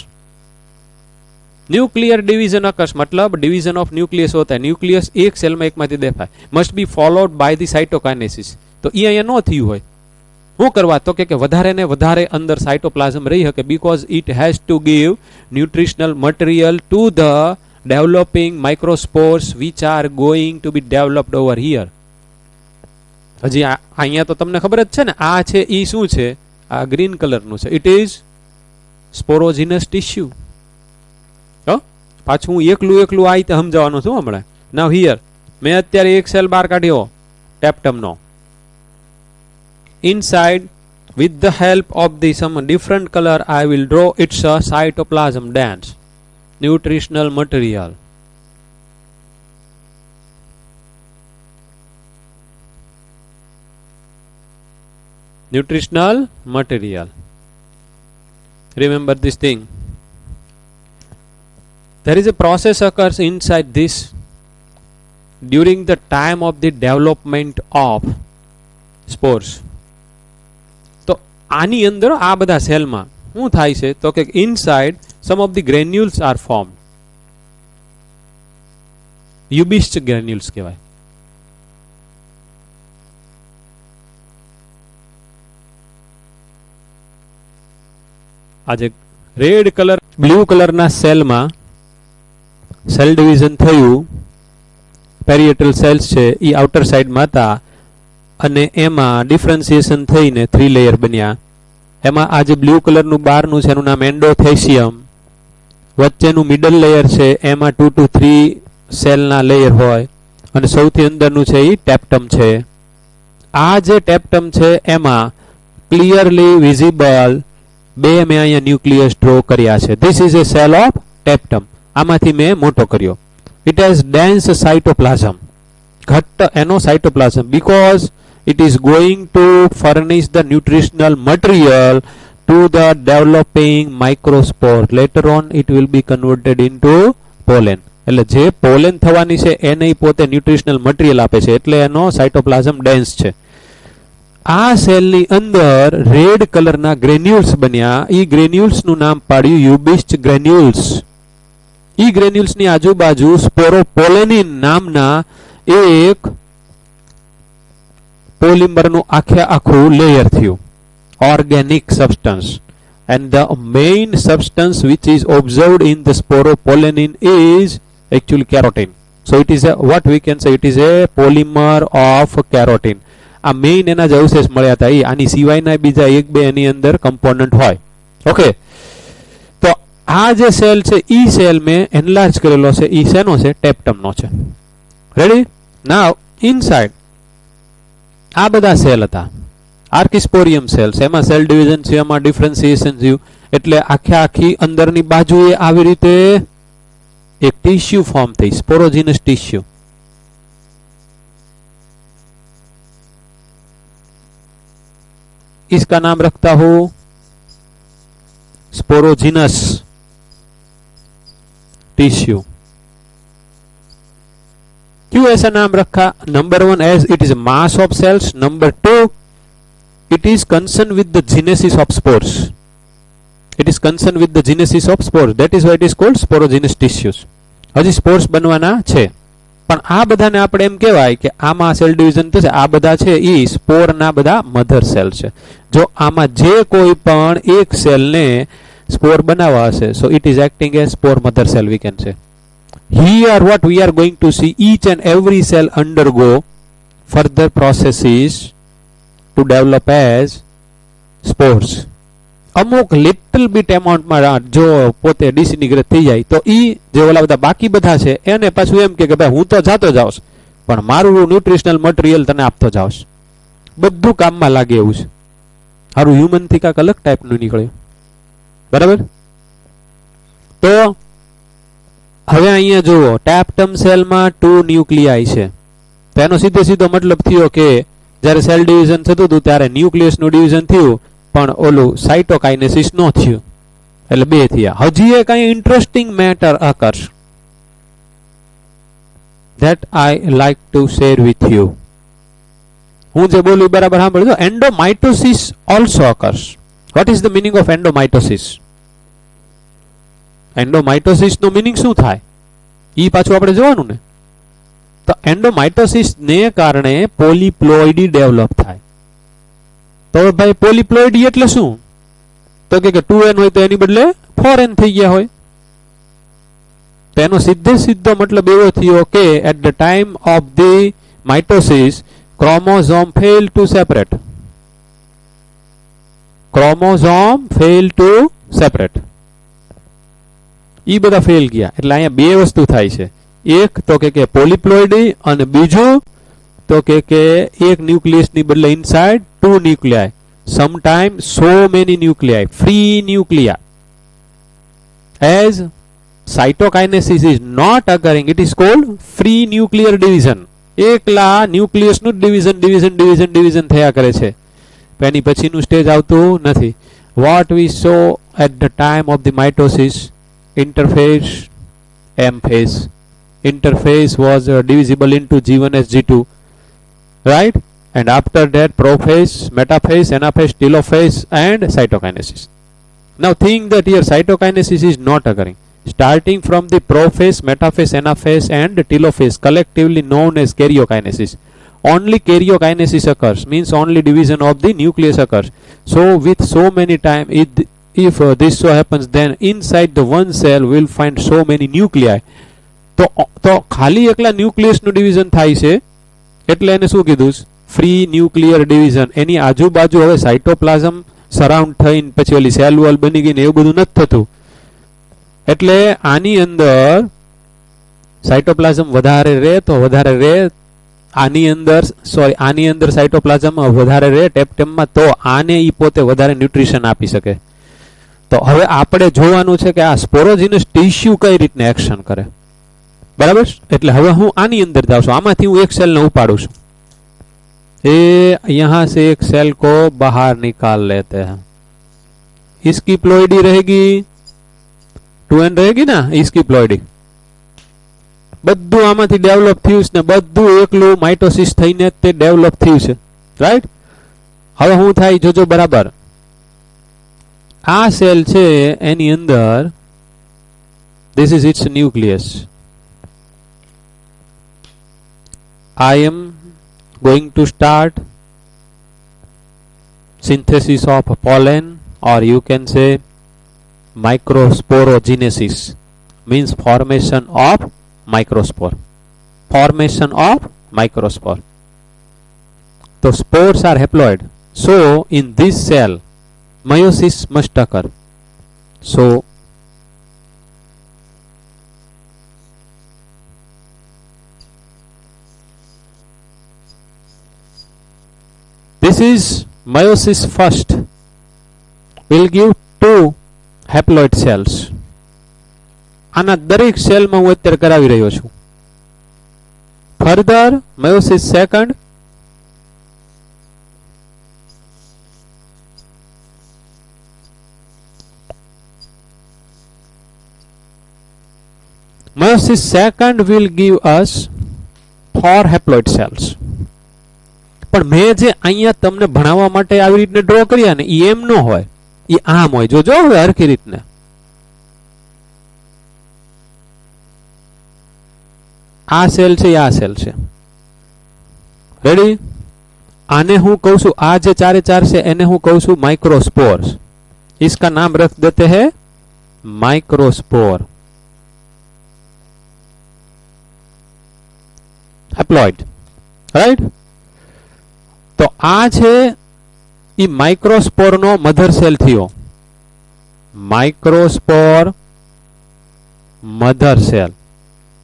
nuclear division occurs मतलब division of nucleus होता है. न्यूक्लियस एक सेल में एक माथी देखाय, must be followed by the cytokinesis. तो ई अहींया नो थयुं होय. શું કરવા તો કે વધારે ને વધારે અંદર સાઇટોપ્લાઝમ રહી શકે, because it has to give nutritional material to the developing microspores which are going to be developed over here. હજી અહીંયા તો તમને ખબર જ છે ને, આ છે ઈ શું છે, આ ગ્રીન કલરનું છે. It is sporogenous tissue. પાછું હું એકલું આ રીતે સમજાવવાનું છું હમણાં. નાવ હિયર મેં અત્યારે એક સેલ બહાર કાઢ્યો ટેપ્ટમનો. Inside, with the help of the some different color, I will draw its cytoplasm dense nutritional material. Nutritional material. Remember this thing. There is a process occurs inside this during the time of the development of spores. આની અંદર આ બધા સેલમાં શું થાય છે તો કે inside some of the granules are form. Ubisch granules કહેવાય. આજે રેડ કલર બ્લુ કલરના સેલમાં સેલ ડિવિઝન થયું, પેરિએટલ સેલ્સ છે એ આઉટર સાઇડમાં હતા અને એમાં ડિફરન્સિએશન થઈને 3 લેયર બન્યા. એમાં આ જે બ્લુ કલરનું બહારનું છે એનું નામ એન્ડોથેસિયમ, વચ્ચેનું મિડલ લેયર છે એમાં 2 to 3 સેલના લેયર હોય અને સૌથી અંદરનું છે એ ટેપ્ટમ છે. આ જે ટેપ્ટમ છે એમાં ક્લિયરલી વિઝિબલ બે મેં અહીંયા ન્યુક્લિયસ ડ્રો કર્યા છે. This is a cell of tapetum. આમાંથી મેં મોટો કર્યો. ઇટ હેઝ ડેન્સ સાઇટોપ્લાઝમ, ઘટ્ટ એનો cytoplasm, because it is going to furnish the nutritional material to the developing microspore. Later on it will be converted into pollen. એટલે જે પોલેન થવાની છે એને પોતે ન્યુટ્રિશનલ મટીરિયલ આપે છે, એટલે એનો સાઇટોપ્લાઝમ ડેન્સ છે. આ સેલની અંદર રેડ કલરના ગ્રેન્યુલ્સ બન્યા. ઈ ગ્રેન્યુલ્સનું નામ પાડ્યું યુબિસ્ટ ગ્રેન્યુલ્સ. ઈ ગ્રેન્યુલ્સની આજુબાજુ સ્પોરોપોલેનિન નામના એક પોલિમરનું આખું લેયર થયું, organic substance. And the main substance which is observed in the sporopollenin is actually carotene. So it is a, what we can say, it is a polymer of carotene. આ main એના જ અવશેષ મળ્યા હતા. આની સિવાયના બીજા એક બે એની અંદર કમ્પોનન્ટ હોય. ઓકે, તો આ જે સેલ છે ઈ સેલ મેં એનલાર્જ કરેલો છે. ઈ શેનો છે? ટેપ્ટમનો છે. રેડી? નાઉ ઇનસાઇડ આ બધા સેલ હતા, આર્કિસ્પોરિયમ સેલ્સ. એમાં સેલ ડિવિઝન છે, એમાં ડિફરન્સિએશન થયું, એટલે આખી અંદરની બાજુએ આવી રીતે એક ટિશ્યુ ફોર્મ થઈ, સ્પોરોજીનસ ટિશ્યુ. इसका नाम रखता हूं स्पोरोजिनस टिश्यू. क्यों ऐसा नाम रखा? Number 1, as it is mass of cells. Number 2, it is concerned with the genesis of spores. It is concerned with the genesis of spores. That is why it is called sporogenous tissues. હજી સ્પોર્સ બનવાના છે, પણ આ બધાને આપણે એમ કહેવાય કે આમાં સેલ ડિવિઝન થશે. આ બધા છે એ સ્પોરના બધા મધર સેલ છે. જો આમાં જે કોઈ પણ એક સેલને સ્પોર બનાવવા હશે, so it is acting as spore mother cell, we can say. Here what we are going to see, each and every cell undergo further processes to develop as spores. અમુક લિટલ બીટ એમાઉન્ટમાં જો પોતે ડિસઇન્ટિગ્રેટ થઈ જાય તો ઈ જે ઓલા બધા બાકી બધા છે એને પાછું એમ કે ભાઈ હું તો જાતો જાઉં, પણ મારું ન્યુટ્રિશનલ મટીરિયલ તને આપતો જાઉં. બધું કામમાં લાગે એવું છે. સારું હ્યુમન થી કાંઈક અલગ ટાઈપનું નીકળ્યું. બરાબર? તો હવે અહીંયા જુઓ, ટેપ્ટમ સેલમાં 2 ન્યુક્લિયાઈ છે. તેનો સીધો મતલબ થયો કે જ્યારે સેલ ડિવિઝન થતું હતું ત્યારે ન્યુક્લિયસનું ડિવિઝન થયું, પણ ઓલું સાઇટોકાઇનેસિસ નો થયું, એટલે 2 થયા. હજી એક અહીં interesting matter occurs that I like to share with you. હું જે બોલું બરાબર સાંભળજો. Endomitosis also occurs. What is the meaning of endomitosis? Endomitosis નો મીનિંગ શું થાય ઈ પાછું આપણે જોવાનું ને. તો એન્ડોમાઇટોસિસ ને કારણે પોલિપ્લોઇડી ડેવલપ થાય. તો ભાઈ પોલિપ્લોઇડી એટલે શું? તો કે 2n હોય તો એની બદલે 4n થઈ ગયા હોય. તેનો સીધો મતલબ એવો થયો કે at the time of the mitosis chromosome fail to separate. Chromosome fail to separate. ઈ બધા ફેલ ગયા. એટલે અહીંયા 2 વસ્તુ થાય છે. એક તો કે પોલિપ્લોઇડી, અને બીજું તો કે એક ન્યુક્લિયસ ની બદલે inside 2 nuclei, sometime so many nuclei, free nuclei. As cytokinesis is not occurring, it is called free nuclear division. એકલા ન્યુક્લિયસ નું ડિવિઝન થયા કરે છે, એની પછીનું સ્ટેજ આવતું નથી. What we saw at the time of the mitosis, interphase, M phase. Interphase was divisible into G1 as G2, right? And after that prophase, metaphase, anaphase, telophase and cytokinesis. Now think that here cytokinesis is not occurring. Starting from the prophase, metaphase, anaphase and telophase, collectively known as karyokinesis. Only karyokinesis occurs, means only division of the nucleus occurs. So with so many time, if this so happens, then inside the one cell we'll find so many nuclei. તો ખાલી એકલા ન્યુક્લિયસનું division થાય છે, એટલે એને શું કીધું? Free nuclear division. એની આજુબાજુ હવે સાઇટોપ્લાઝમ સરાઉન્ડ થઈને પછી ઓલી સેલ વોલ બની ગઈ ને એવું બધું નથી થતું. એટલે આની અંદર સાઇટોપ્લાઝમ વધારે રહે તો વધારે રહે, આની અંદર સાઇટોપ્લાઝમ વધારે રહે ટેપ્ટમમાં, તો આને ઈ પોતે વધારે ન્યુટ્રિશન આપી શકે. તો હવે આપણે જોવાનું છે કે આ સ્પોરોજીનસ ટિશ્યુ કઈ રીતને એક્શન કરે. બરાબર? એટલે હવે હું આની અંદર જાઉં છું. આમાંથી હું એક સેલને ઉપાડું છું. ये यहां से एक सेल को बाहर निकाल लेते हैं. इसकी प्लॉइडी रहेगी 2n रहेगी ना इसकी प्लॉइडी બધું આમાંથી ડેવલપ થયું છે ને બધું એકલું માઇટોસિસ થઈને તે ડેવલપ થયું છે રાઈટ હવે શું થાય જોજો બરાબર આ સેલ છે એની અંદર this is its nucleus I am going to start synthesis of pollen or you can say microsporogenesis means formation of microspore so spores are haploid so in this cell meiosis must occur so this is meiosis first will give two haploid cells આના દરેક સેલમાં હું અત્યારે કરાવી રહ્યો છું further meiosis second meiosis second will give us 4 haploid cells પણ મેં જે અહીંયા તમને ભણાવવા માટે આવી રીતને ડ્રો કર્યા ને એ એમ ન હોય એ આમ હોય જોજો હવે હરખી રીતને આ સેલ છે આ સેલ છે રેડી આને હું કહું છું આ જે ચારે ચાર છે એને હું કહું છું માइक्रोस्पोर्स इसका नाम रख देते हैं माइक्रोस्पोर हैप्लॉइड राइट तो आ छे ई माइक्रोस्पोर नो मदर सेल थियो microspore mother cell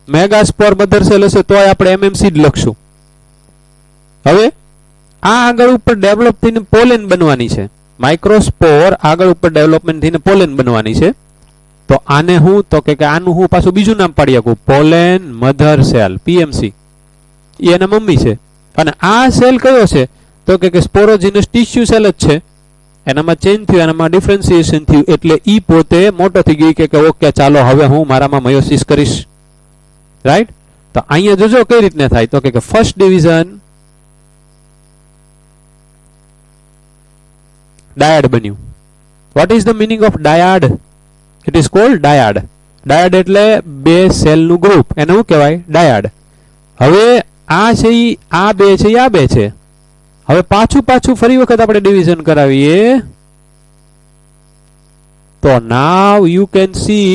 megaspore mother cell हशे तो आपणे एमएमसी ज लखशुं हवे आ आगळ उपर डेवलप थईने पोलेन बनवानी छे माइक्रोस्पोर आगळ उपर डेवलपमेंट थईने पोलेन बनवानी छे तो आने हूँ तो के आनु हूँ पाछुं बीजुं नाम पाडी शकું पोलेन मदर सेल पीएमसी એ એના મમ્મી છે અને આ સેલ કયો છે તો કે સ્પોરોજીનસ ટિશ્યુ સેલ જ છે એનામાં ચેન્જ થયું એનામાં ડિફરન્સિએશન થયું એટલે ઈ પોતે મોટો થઈ ગઈ કે ઓકે ચાલો હવે હું મારામાં મેયોસિસ કરીશ રાઈટ તો અહીંયા જોજો કઈ રીતને થાય તો કે ફર્સ્ટ ડિવિઝન ડાયડ બન્યું vote is the meaning of dyed it is called dyed dyed એટલે બે સેલ નું ગ્રુપ એને શું કહેવાય ડાયડ હવે આ છે આ બે છે આ બે છે હવે પાછું પાછું ફરી વખત આપણે ડિવિઝન કરાવીએ તો now you can see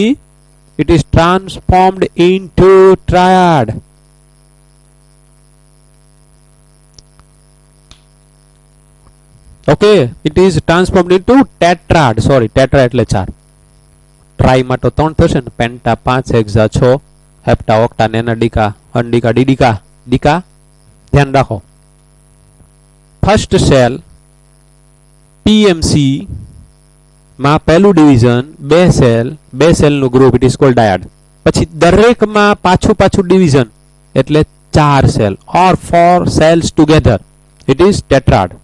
it is transformed into triad okay it is transformed into tetrad sorry tetra એટલે 4 ટ્રાઈ માં તો 3 થશે ને પેન્ટા 5 હેક્સા 6 હેપ્ટા ઓક્ટા નેના ડીકા અંડિકા ડીડિકા ડીકા ध्यान રાખો फर्स्ट सेल पीएमसी માં પહેલું ડિવિઝન બે સેલ નું group it is called dyad પછી દરેક માં પાછું ડિવિઝન એટલે 4 cell or 4 cells together it is tetrad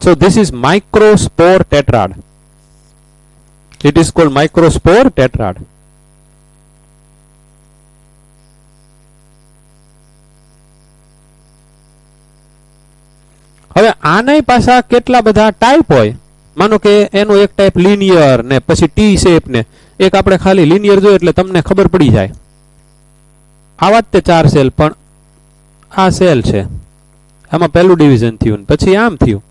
so this is microspore tetrad it is called microspore tetrad હવે આનાય પાછા કેટલા બધા ટાઈપ હોય માનો કે એનો એક ટાઈપ લિનિયર ને પછી ટી શેપ ને એક આપણે ખાલી લિનિયર જોઈએ એટલે તમને ખબર પડી જાય આવા જ તે 4 સેલ પણ આ સેલ છે આમાં પહેલું ડિવિઝન થયું ને પછી આમ થયું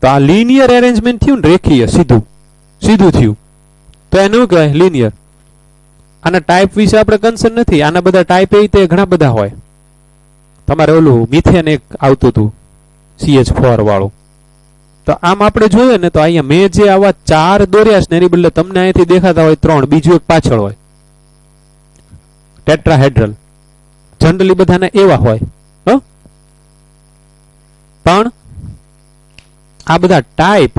તો આ લિનિયર એરેન્જમેન્ટ થયું ને રેખીય સીધું થયું તો એનું કહેવાય લિનિયર આના ટાઈપ વિશે આપણે કન્સર્ન નથી આના બધા ટાઈપ એ તે ઘણા બધા હોય તમારે ઓલું મિથેન એક આવતું હતું CH4 વાળું તો આમ આપણે જોઈએ ને તો અહીંયા મેં જે આવા 4 દોર્યા છે એની બદલે તમને અહીંથી દેખાતા હોય 3 બીજું એક પાછળ હોય ટેટ્રાહેડ્રલ જનરલી બધાને એવા હોય પણ આ બધા ટાઈપ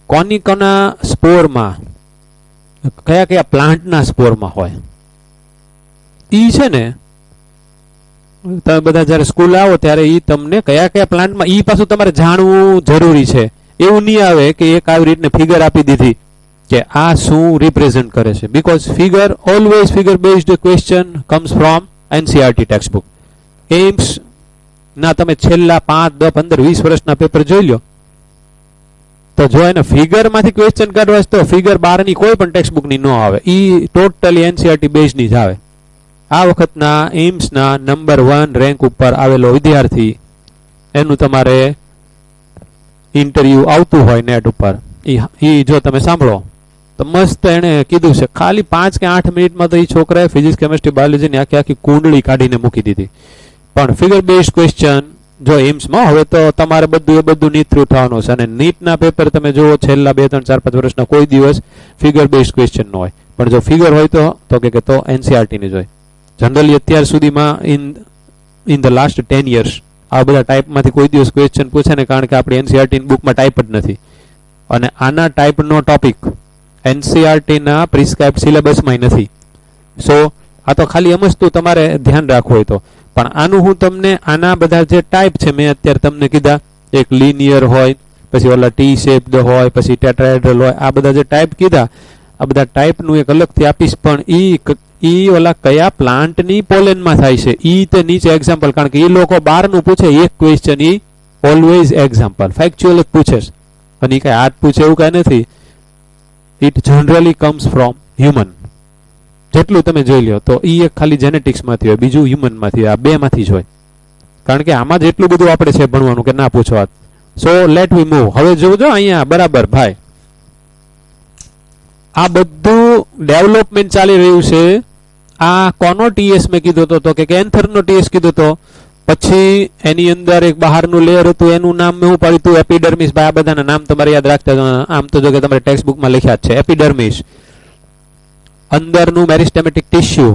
કોનિકના સ્પોરમાં કયા પ્લાન્ટના સ્પોરમાં હોય ઈ છે ને તમે બધા જ્યારે સ્કૂલ આવો ત્યારે ઈ તમને કયા પ્લાન્ટમાં ઈ પાછું તમારે જાણવું જરૂરી છે એવું નહીં આવે કે એક આવી રીતને ફિગર આપી દીધી કે આ શું રિપ્રેઝન્ટ કરે છે, because figure based question comes from NCERT text book. AIIMS ના તમે છેલ્લા 5, 10, 15, 20 વર્ષના પેપર જોઈ લો તો જો એને ફિગર માંથી ક્વેશ્ચન કાઢવા તો ફિગર 12 ની કોઈ પણ ટેક્સ્ટ બુક ની ન આવે, ઈ ટોટલી એનસીઆરટી બેઝ ની જ આવે. આ વખતના એમ્સ ના નંબર 1 રેન્ક ઉપર આવેલો વિદ્યાર્થી, એનું તમારે ઇન્ટરવ્યુ આવતું હોય નેટ ઉપર, ઈ જો તમે સાંભળો તો મસ્ત એને કીધું છે. ખાલી 5 કે 8 મિનિટમાં તો એ છોકરાએ ફિઝિક્સ, કેમેસ્ટ્રી, બાયોલોજી ની આખી કુંડળી કાઢીને મૂકી દીધી. પણ ફિગર બેઝડ ક્વેશ્ચન જો એમ્સમાં હવે તો તમારે બધું નીટ થ્રુ થવાનું છે. અને નીટના પેપર તમે જુઓ છેલ્લા 2, 3, 4, 5 વર્ષના કોઈ દિવસ ફિગર બેઝડ ક્વેશ્ચન ન હોય, પણ જો ફિગર હોય તો તો એનસીઆરટી ની જ હોય. જનરલી અત્યાર સુધીમાં ઇન ધ લાસ્ટ 10 years આ બધા ટાઈપમાંથી કોઈ દિવસ ક્વેશ્ચન પૂછે ને, કારણ કે આપણી એનસીઆરટી બુકમાં ટાઈપ જ નથી. અને આના ટાઈપનો ટોપિક એનસીઆરટી ના પ્રિસ્ક્રાઇબ્ડ સિલેબસમાં નથી. સો આ તો ખાલી એમ જ તમારે ધ્યાન રાખવું હોય તો. પણ આનું હું તમને આના બધા જે ટાઈપ છે મેં અત્યારે તમને કીધા, એક લિનિયર હોય, પછી ઓલા ટી શેપ્ડ હોય, પછી ટેટ્રાહેડ્રલ હોય, આ બધા જે ટાઈપ કીધા, આ બધા ટાઈપનું એક અલગથી આપીશ. પણ ઈ ઓલા કયા પ્લાન્ટની પોલેનમાં થાય છે ઈ તે નીચે એક્ઝામ્પલ, કારણ કે એ લોકો 12 નું પૂછે એક ક્વેશ્ચન, ઈ ઓલવેઝ એક્ઝામ્પલ ફેક્ચ્યુઅલ જ પૂછે છે. અને ઈ કઈ આર્ટ પૂછે એવું કઈ નથી. It generally comes from human. જેટલું તમે જોઈ લો તો ઈ એક ખાલી જેનેટિક્સ માંથી હોય, બીજું હ્યુમન માંથી, આ બે માંથી જ હોય. કારણ કે આમાં જેટલું બધું આપણે છે ભણવાનું કે ના પૂછવા. સો લેટ વી મૂવ. હવે જોજો અહીંયા બરાબર ભાઈ, આ બધું ડેવલપમેન્ટ ચાલી રહ્યું છે. આ કોનો ટીએસ મેં કીધો તો કે કેન્થરનો ટીએસ કીધો તો, પછી એની અંદર એક બહારનું લેયર હતું, એનું નામ મેં હું પાડ્યું હતું એપિડર્મિસ. ભાઈ આ બધાના નામ તમારે યાદ રાખતા, આમ તો જો કે તમારે ટેક્સ્ટ બુકમાં લખ્યા જ છે. એપિડર્મિસ અંદરનું મેરિસ્ટેમેટિક ટિશ્યુ,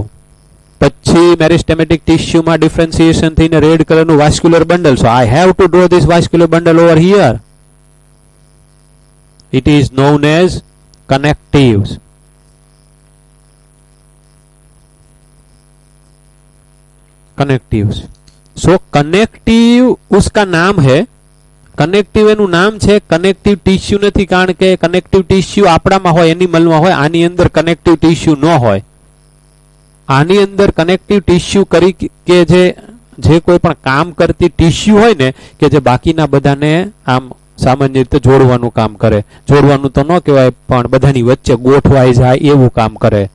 પછી મેરિસ્ટેમેટિક ટિશ્યુમાં ડિફરન્સિએશન થઈને રેડ કલરનું vascular bundle. So I have to draw this vascular bundle over here. It is known as connectives. So connective उसका नाम है, कनेक्टिव एनु नाम है, कनेक्टिव टिश्यू नहीं, कारण के कनेक्टिव टिश्यू आपणामां होय, एनिमलमां होय, आनी अंदर कनेक्टिव टिश्यू न होय. आनी अंदर कनेक्टिव टिश्यू करी के जे कोई पण काम करती टिश्यू होय ने, के जे बाकीना बधाने आम सामान्य रीते जोड़वानुं काम करे. जोड़वानुं तो न कहेवाय पण बधानी वच्चे गोठवाई जाय एवुं काम करे.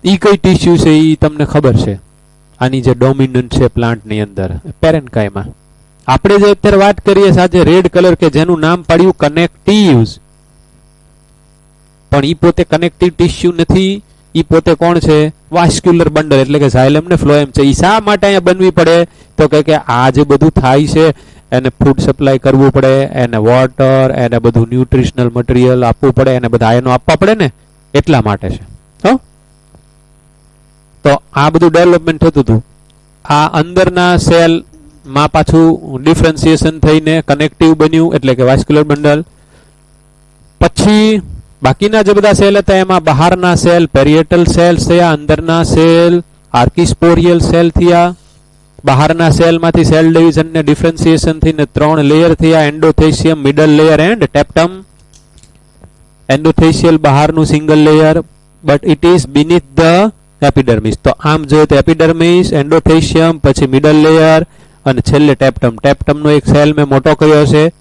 ई कई टिश्यू छे ई तमने खबर छे. आनी जे डोमिनન્ટ छे प्लांट नी अंदर पेरेन्काइमा. आपणे जे अत्यारे वात करीए साजे रेड कलर के जेनुं नाम पाड्युं कनेक्टिव्स, पण ई पोते कनेक्टिव टिश्यू नथी. ई पोते कोण छे? वास्क्युलर बंडल, એટલે કે ઝાયલમ ને ફ્લોએમ છે. ઈ શા માટે અહીંયા બનવી પડે? તો કે આ જે બધું થાય છે એને ફૂડ સપ્લાય કરવું પડે, એને વોટર, એને બધું ન્યુટ્રિશનલ મટીરીયલ આપવું પડે, એને બધા આયનો આપવા પડે ને, એટલા માટે છે. હો તો આ બધું ડેવલપમેન્ટ થતું હતું. આ અંદરના સેલ માં પાછું ડિફરન્સિએશન થઈને કનેક્ટિવ બન્યું, એટલે કે વાસ્ક્યુલર બંડલ. પછી બાકીના જે બધા સેલ હતા એમાં બહારના સેલ પેરિએટલ સેલ્સ થયા, અંદરના સેલ આર્કિસ્પોરિયલ સેલ થયા. બહારના સેલમાંથી સેલ ડિવિઝન ને ડિફરન્સિએશન થઈને 3 લેયર થયા, endothecium, middle layer and tapetum. Endothecial બહારનું single layer, but it is beneath the epidermis. તો આમ જોઈએ તો એપિડર્મિસ, એન્ડોથેસિયમ, પછી મિડલ લેયર અને છેલ્લે ટેપ્ટમ. ટેપ્ટમનો એક સેલ મેં મોટો કર્યો છે,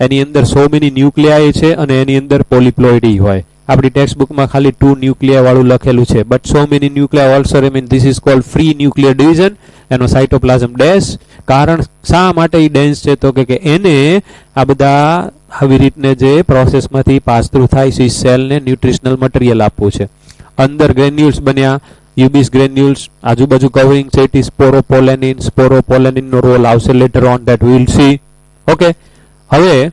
એની અંદર 100 મિની ન્યુક્લિયાઈ છે અને એની અંદર પોલિપ્લોઇડી હોય. આપણી ટેક્સ્ટ બુકમાં ખાલી 2 ન્યુક્લિયા વાળું લખેલું છે, but 100 mini nuclei also remain. This is called free nuclear division. એનો સાઇટોપ્લાઝમ ડેન્સ. કારણ શા માટે ઈ ડેન્સ છે? તો કે એને આ બધા આવી રીતને જે પ્રોસેસમાંથી પાસ થ્રુ થાય છે સેલને ન્યુટ્રિશનલ મટીરીયલ આપવું છે. અંદર ગ્રેન્યુલ્સ બન્યા, યુબિસ ગ્રેન્યુલ્સ, આજુબાજુ કવરિંગ છે, ઇટ ઇઝ સ્પોરોપોલેનિન. સ્પોરોપોલેનિન નો રોલ આવશે letter on, that we will see. Okay, હવે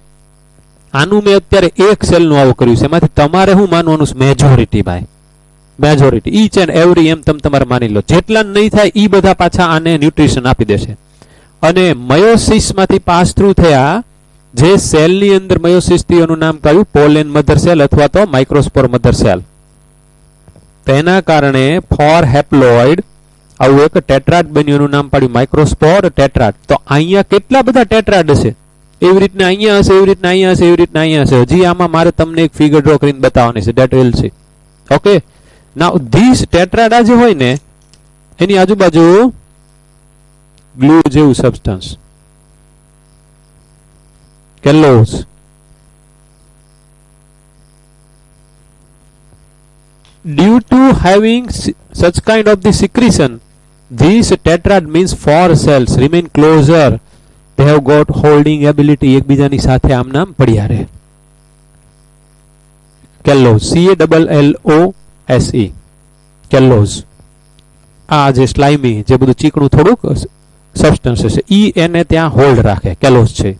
આનું મેં અત્યારે એક સેલ નું આવું કર્યું છે. એમાંથી તમારે શું માનવાનું છે? મેજોરિટી ભાઈ, મેજોરિટી ઈચ એન્ડ એવરી, એમ તમે તમારે માની લો. જેટલા નહીં થાય ઈ બધા પાછા આને ન્યુટ્રિશન આપી દેશે. અને મયોસિસ માંથી પાસ થ્રુ થયા જે સેલ ની અંદર મયોસિસ થી, એનું નામ કહ્યું પોલેન મધર સેલ અથવા તો માઇક્રોસ્પોર મધર સેલ. તેના કારણે ફોર હેપ્લોઇડ આવું એક ટેટ્રાડ બન્યું, એનું નામ પાડ્યું માઇક્રોસ્પોર ટેટ્રાડ. તો અહીંયા કેટલા બધા ટેટ્રાડ હશે? એવી રીતના અહીંયા હશે, એવી રીતના અહીંયા હશે, એવી રીતના અહીંયા હશે. હજી આમાં મારે તમને એક ફિગર ડ્રો કરીને બતાવવાની છે, that will see. Okay, now this tetrad આ જે હોય ને એની આજુબાજુ ગ્લુ જેવું substance, callose. Due to having such kind of the secretion, these tetrad means four cells remain closer. They have got holding ability. એકબીજાની સાથે આમ નામ પડ્યા રહે. કેલોઝ, CALLOSE, કેલોઝ. આ જે સ્લાઇમી, જે બધું ચીકણું થોડુંક સબસ્ટન્સ છે, ઈ એને ત્યાં હોલ્ડ રાખે, કેલોઝ છે.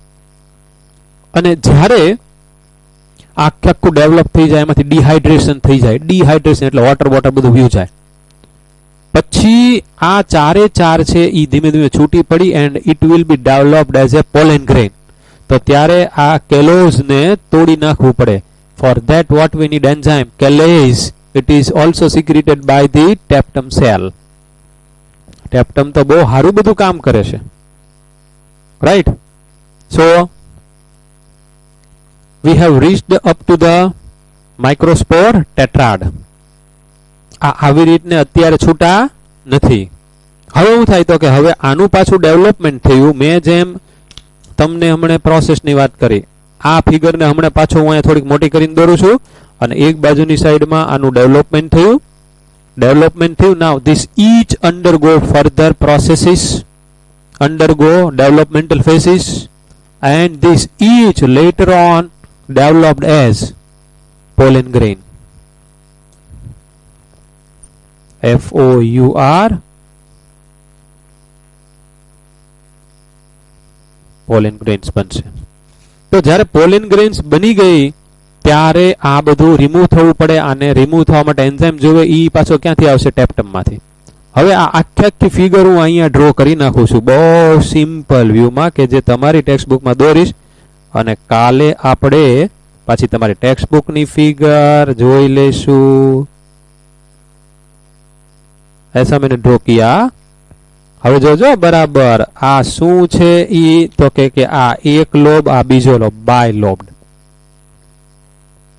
અને જ્યારે આખું ડેવલપ થઈ જાય, એમાંથી ડિહાઇડ્રેશન થઈ જાય. ડિહાઇડ્રેશન એટલે વોટર વોટર બધું વ્યૂ જાય. પછી આ ચારે ચાર છે એ ધીમે ધીમે છૂટી પડી and it will be developed as a pollen grain. તો ત્યારે આ કેલોઝને તોડી નાખવું પડે. For that what we need enzyme callase. It is also secreted by the tapetum cell. Tapetum તો બહુ સારું બધું કામ કરે છે, right? So we have reached up to the microspore tetrad. આ આવી રીતને અત્યારે છૂટા નથી. હવે શું થાય તો કે હવે આનું પાછું ડેવલપમેન્ટ થયું. મેં જેમ તમને હમણે પ્રોસેસની વાત કરી, આ ફિગરને હમણે પાછું હું અહીંયા થોડીક મોટી કરીને દોરું છું અને એક બાજુની સાઈડમાં આનું ડેવલપમેન્ટ થયું. Now this each undergo further processes, undergo developmental phases, and this each later on developed as pollen grain. FOUR, pollen grains બનશે. તો જ્યારે પોલેન ગ્રેન્સ બની ગઈ ત્યારે આ બધું રિમૂવ થવું પડે. આને રિમૂવ થવા માટે એન્ઝાઇમ જોવે. ઈ પાછો ક્યાંથી આવશે? ટેપ્ટમમાંથી. હવે આ આખી ફિગર હું અહીંયા ડ્રો કરી નાખું છું બહુ સિમ્પલ વ્યૂમાં, કે જે તમારી ટેક્સ્ટ બુકમાં દોરીશ અને કાલે આપણે પાછી તમારી ટેક્સ્ટ બુકની ફિગર જોઈ લેશું. ऐसा मैंने ड्रॉ किया. હવે જોજો બરાબર આ શું છે ઈ તો કે આ એક લોબ, આ બીજો લોબ, બાય લોબ્ડ.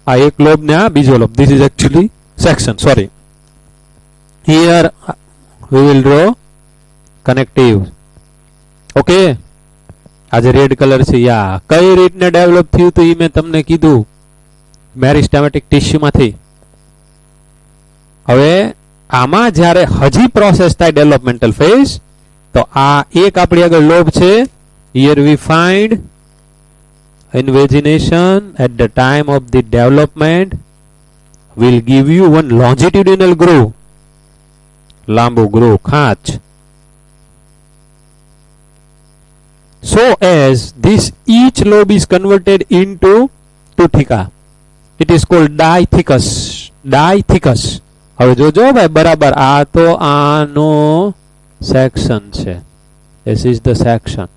આ એક લોબ ને આ બીજો lobe. This is actually section. Sorry, here we will draw connective. Okay, આ જે રેડ કલર છે યા કઈ રીતને ડેવલપ થયું તો ઈ મેં તમને કીધું, મેરિસ્ટેમેટિક ટિશ્યુમાંથી. હવે આમાં જ્યારે હજી પ્રોસેસ થાય ડેવલપમેન્ટલ ફેઝ, તો આ એક આપણી આગળ લોબ છે. Here we find invagination at the time of the development will give you one longitudinal groove, લાંબુ groove, ખાંચ. So as this each lobe is converted into tutica, it is called diathecus. Diathecus. હવે જોજો ભાઈ બરાબર, આ તો આનો section છે. This is the section.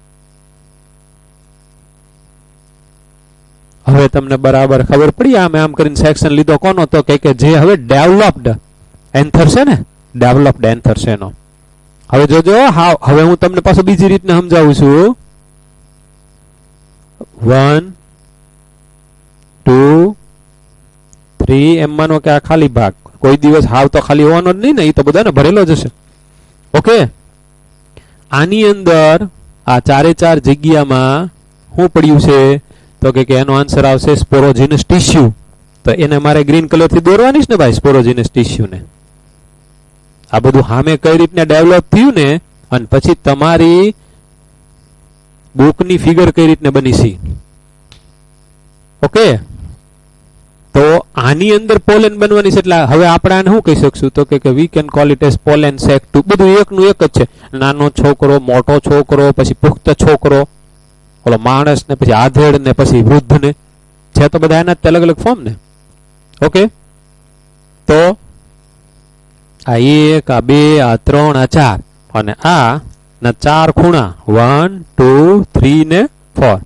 હવે તમને બરાબર ખબર પડી. આમ કરીને સેક્શન લીધો કોનો? તો કે જે હવે ડેવલપ્ડ એન્થર છે ને, ડેવલપ્ડ એન્થર છે એનો. હવે જોજો, હવે હું તમને પાછું બીજી રીતને સમજાવું છું. 1 2 3 એમ માનો કે આ ખાલી ભાગ. કોઈ દિવસ હાવ તો ખાલી હોવાનો જ નહીં ને, એ તો બધાને ભરેલો જ હશે. ઓકે, આની અંદર આ ચારે ચાર જગ્યામાં શું પડ્યું છે તો કે એનો આન્સર આવશે સ્પોરોજીનસ ટિશ્યુ. તો એને મારે ગ્રીન કલરથી દોરવાની છે ને ભાઈ, સ્પોરોજીનસ ટિશ્યુને. આ બધું સામે કઈ રીતના ડેવલપ થયું ને, અને પછી તમારી બુકની ફિગર કઈ રીતને બની છે. ઓકે, તો આની અંદર પોલેન બનવાની છે. એટલે હવે આપણે આને શું કહી શકશું તો કે we can call it as pollen sac too. બધું એકનું એક જ છે. નાનો છોકરો, મોટો છોકરો, પછી પુખ્ત છોકરો, ઓલો માણસ ને પછી આધેડ ને પછી વૃદ્ધ ને છે, તો બધા એના અલગ અલગ ફોર્મ ને. ઓકે, તો આ 1, આ 2, આ 3, આ 4 અને આ ના 4 ખૂણા 1 2 3 ને 4.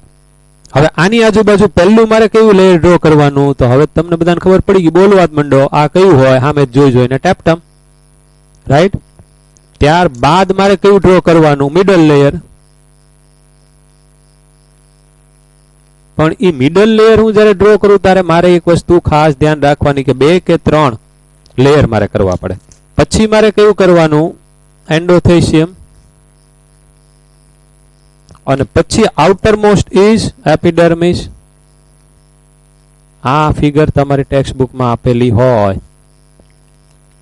હવે આની આજુબાજુ પહેલું મારે કયું લેયર ડ્રો કરવાનું? તો હવે તમને બધાને ખબર પડી ગઈ, બોલવા જ મંડો. આ કયું હોય? સામે જોઈ જોઈને ટેપ્ટમ, રાઈટ? ત્યારબાદ મારે કયું ડ્રો કરવાનું? Middle layer. પણ એ મિડલ લેયર હું જ્યારે ડ્રો કરું ત્યારે મારે એક વસ્તુ ખાસ ધ્યાન રાખવાની કે 2 કે 3 લેયર મારે કરવા પડે. પછી મારે કયું કરવાનું? એન્ડોથેસિયમ. અને પછી આઉટર મોસ્ટ ઇઝ એપિડર્મિસ. આ ફિગર તમારી ટેક્સ્ટ બુકમાં આપેલી હોય.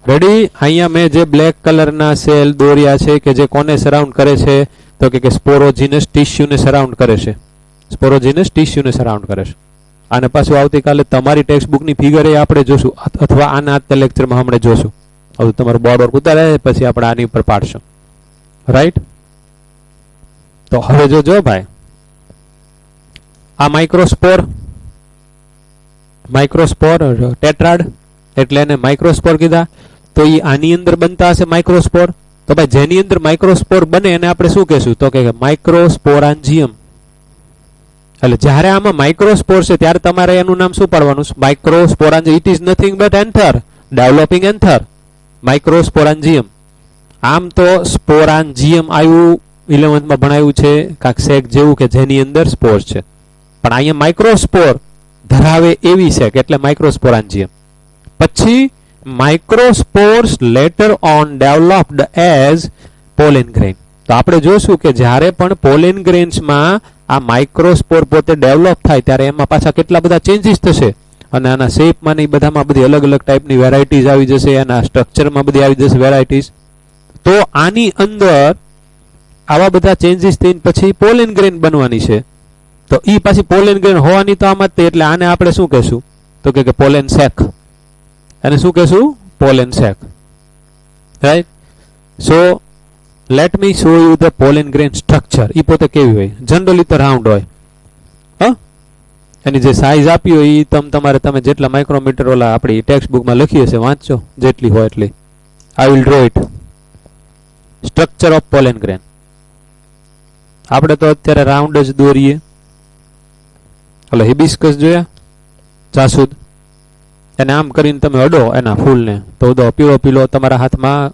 રેડી? અહીંયા મેં જે બ્લેક કલરના સેલ દોર્યા છે કે જે કોને સરાઉન્ડ કરે છે? તો કે સ્પોરોજીનસ ટિશ્યુને સરાઉન્ડ કરે છે. સ્પોરોજીનસ ટિશ્યુને સરાઉન્ડ કરે છે. અને પાછું આવતીકાલે તમારી ટેક્સ્ટ બુકની ફિગર એ આપણે જોશું, અથવા આના આજના લેક્ચરમાં હમણાં જોશું. હવે તમારું બોર્ડ વર્ક ઉતારે પછી આપણે આની ઉપર પાડશું. રાઈટ? તો હવે જોજો ભાઈ, આ માઇક્રોસ્પોર, માઇક્રોસ્પોર ટેટ્રાડ એટલે એને માઇક્રોસ્પોર કીધા. તો એ આની અંદર બનતા હશે માઇક્રોસ્પોર. તો ભાઈ જેની અંદર માઇક્રોસ્પોર બને એને આપણે શું કહેશું? તો કે માઇક્રોસ્પોરાન્જિયમ. એટલે જ્યારે આમાં માઇક્રોસ્પોર છે ત્યારે તમારે એનું નામ શું પાડવાનું? Microsporangium. It is nothing but anther, developing anther, microsporangium. આમ તો સ્પોરાન્જિયમ આવ્યું 11th માં ભણાયું છે કાક સેક જેવું કે જેની અંદર સ્પોર છે, પણ અહીંયા માઇક્રોસ્પોર ધરાવે એવી સેક એટલે માઇક્રોસ્પોરાન્જિયમ. પછી microspores later on developed as pollen grain. તો આપણે જોશું કે જ્યારે પણ પોલેન ગ્રેન્સમાં આ માઇક્રોસ્પોર પોતે ડેવલપ થાય ત્યારે એમાં પાછા કેટલા બધા ચેન્જીસ થશે, અને આના શેપમાં ને બધામાં બધી અલગ અલગ ટાઈપની વેરાયટીઝ આવી જશે, એના સ્ટ્રક્ચરમાં બધી આવી જશે વેરાયટીઝ. તો આની અંદર આવા બધા ચેન્જીસ થઈને પછી પોલેન ગ્રેન બનવાની છે. તો એ પાછી પોલેન ગ્રેન હોવાની તો આમાં જ, એટલે આને આપણે શું કહેશું? તો કે પોલેન સેક. એને શું કહેશું? Pollen sac. Right? So let me show you the pollen grain structure. એ પોતે કેવી હોય? જનરલી તો રાઉન્ડ હોય. હા, એની જે સાઇઝ આપી હોય એ તમે જેટલા માઇક્રોમીટર ઓલા આપણી ટેક્સ્ટ બુકમાં લખી હશે વાંચજો, જેટલી હોય એટલી. I will draw it. Structure of pollen grain. આપણે તો અત્યારે રાઉન્ડ જ દોરીએ. એટલે હિબિસ્કસ જોયા? જાસૂદ. એને આમ કરીને તમે અડો એના ફૂલને તો પીળો પીળો તમારા હાથમાં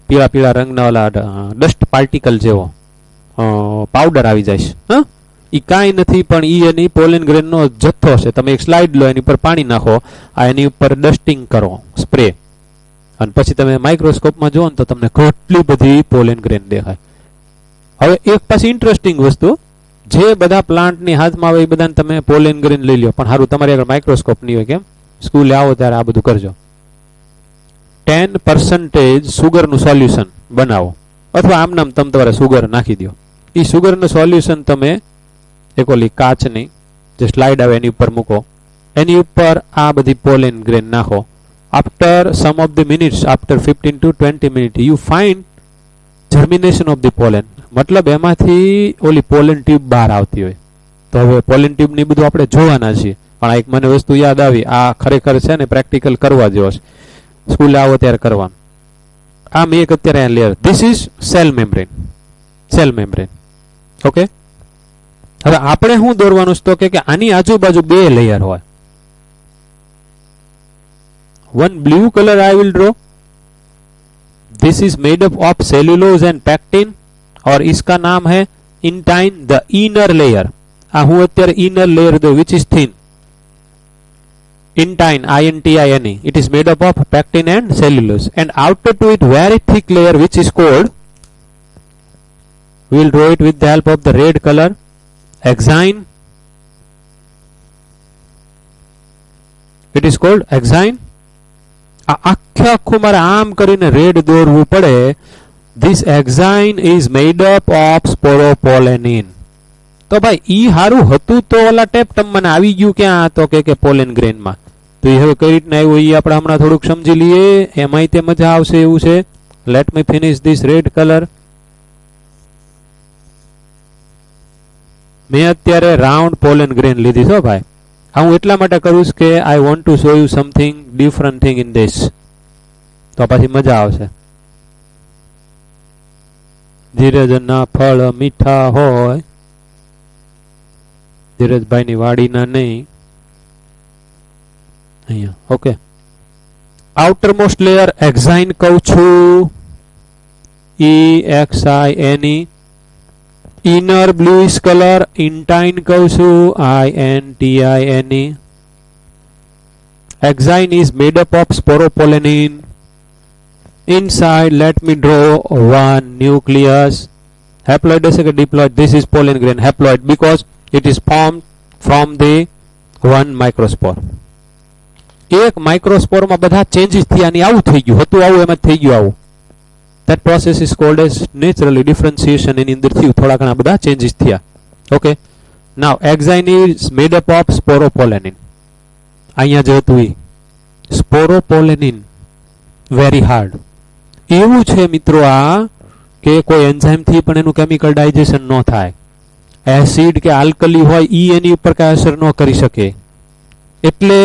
પીળા પીળા રંગના ઓલા ડસ્ટ પાર્ટિકલ જેવો પાવડર આવી જાય છે. હા, એ કાંઈ નથી પણ એ એની પોલેન ગ્રેનનો જથ્થો છે. તમે એક સ્લાઇડ લો, એની ઉપર પાણી નાખો, આ એની ઉપર ડસ્ટિંગ કરો, સ્પ્રે, અને પછી તમે માઇક્રોસ્કોપમાં જુઓ ને તો તમને કેટલી બધી પોલેન ગ્રેન દેખાય. હવે એક પાછી ઇન્ટરેસ્ટિંગ વસ્તુ, જે બધા પ્લાન્ટની હાથમાં આવે એ બધાને તમે પોલેન ગ્રેન લઈ લો, પણ સારું તમારી આગળ માઇક્રોસ્કોપ નહીં હોય. કેમ? સ્કૂલે આવો ત્યારે આ બધું કરજો. 10% સુગરનું સોલ્યુશન બનાવો, અથવા આમ નામ તમે તમારે સુગર નાખી દો. એ સુગરનું સોલ્યુશન તમે એક ઓલી કાચની જે સ્લાઇડ આવે એની ઉપર મૂકો, એની ઉપર આ બધી પોલેન ગ્રેન નાખો. After some of the minutes, after 15 to 20 minute, you find germination of the pollen. મતલબ એમાંથી ઓલી પોલેન ટ્યુબ બહાર આવતી હોય. તો હવે પોલેન ટ્યુબ ની બધું આપણે જોવાના છીએ, પણ એક મને વસ્તુ યાદ આવી, આ ખરેખર છે ને પ્રેક્ટિકલ કરવા જેવો છે, સ્કૂલે આવો ત્યારે કરવાનું. આમ એક અત્યારે layer, this is cell membrane. Cell membrane. Okay, હવે આપણે શું દોરવાનું છે? તો કે આની આજુબાજુ 2 લેયર હોય. one blue color I will draw. This is made up of cellulose and pectin, और इसका नाम है intine, the inner layer. આ હું અત્યારે inner layer દો, which is thin. Intine, INTINE. It is made up of pectin and cellulose, and outer to it very thick layer which is called, we will draw it with the help of the red color, axine. It is called axine. આ આખે આખું મારે આમ કરીને red દોરવું પડે. This axine is made up of sporopollenin. તો ભાઈ ઈ હારું હતું તો ઓલા ટેપ્ટમ મને આવી ગયું ક્યાં? તો કે પોલેન ગ્રેનમાં. તો એ હવે કઈ રીતના આવ્યું એ આપણે હમણાં થોડુંક સમજી લઈએ, એમાંય તે મજા આવશે એવું છે. Let me finish this red colour. મેં અત્યારે રાઉન્ડ પોલેન ગ્રેન લીધી છો ભાઈ. આ હું એટલા માટે કરું છું કે I want to show you something different thing in this. તો પછી મજા આવશે. ધીરજના ફળ મીઠા હોય, ધીરજભાઈની વાડીના નહીં. અહીંયા ઓકે. આઉટર મોસ્ટ લેયર એક્ઝાઇન કહું છું. EXINE. Inner bluish color, intine કહું છું, INTINE. Exine is made up of sporopollenin. Inside, let me draw one nucleus. Haploid is a diploid. This is pollen grain haploid because it is formed from the one microspore. એક માઇક્રોસ્પોરમાં બધા changes થયા અને આવું થઈ ગયું હતું, આવું એમાં થઈ ગયું આવું. That process is called as naturally differentiation. એની અંદર થયું થોડા ઘણા બધા ચેન્જીસ થયા. Okay, now exine is made up of sporopollenin. અહીંયા જે હતું એ સ્પોરોપોલેનિન વેરી હાર્ડ. એવું છે મિત્રો આ કે કોઈ એન્ઝાઇમ થી પણ એનું કેમિકલ ડાયજેશન ન થાય. એસિડ કે આલ્કલી હોય ઈ એની ઉપર કઈ અસર ન કરી શકે. એટલે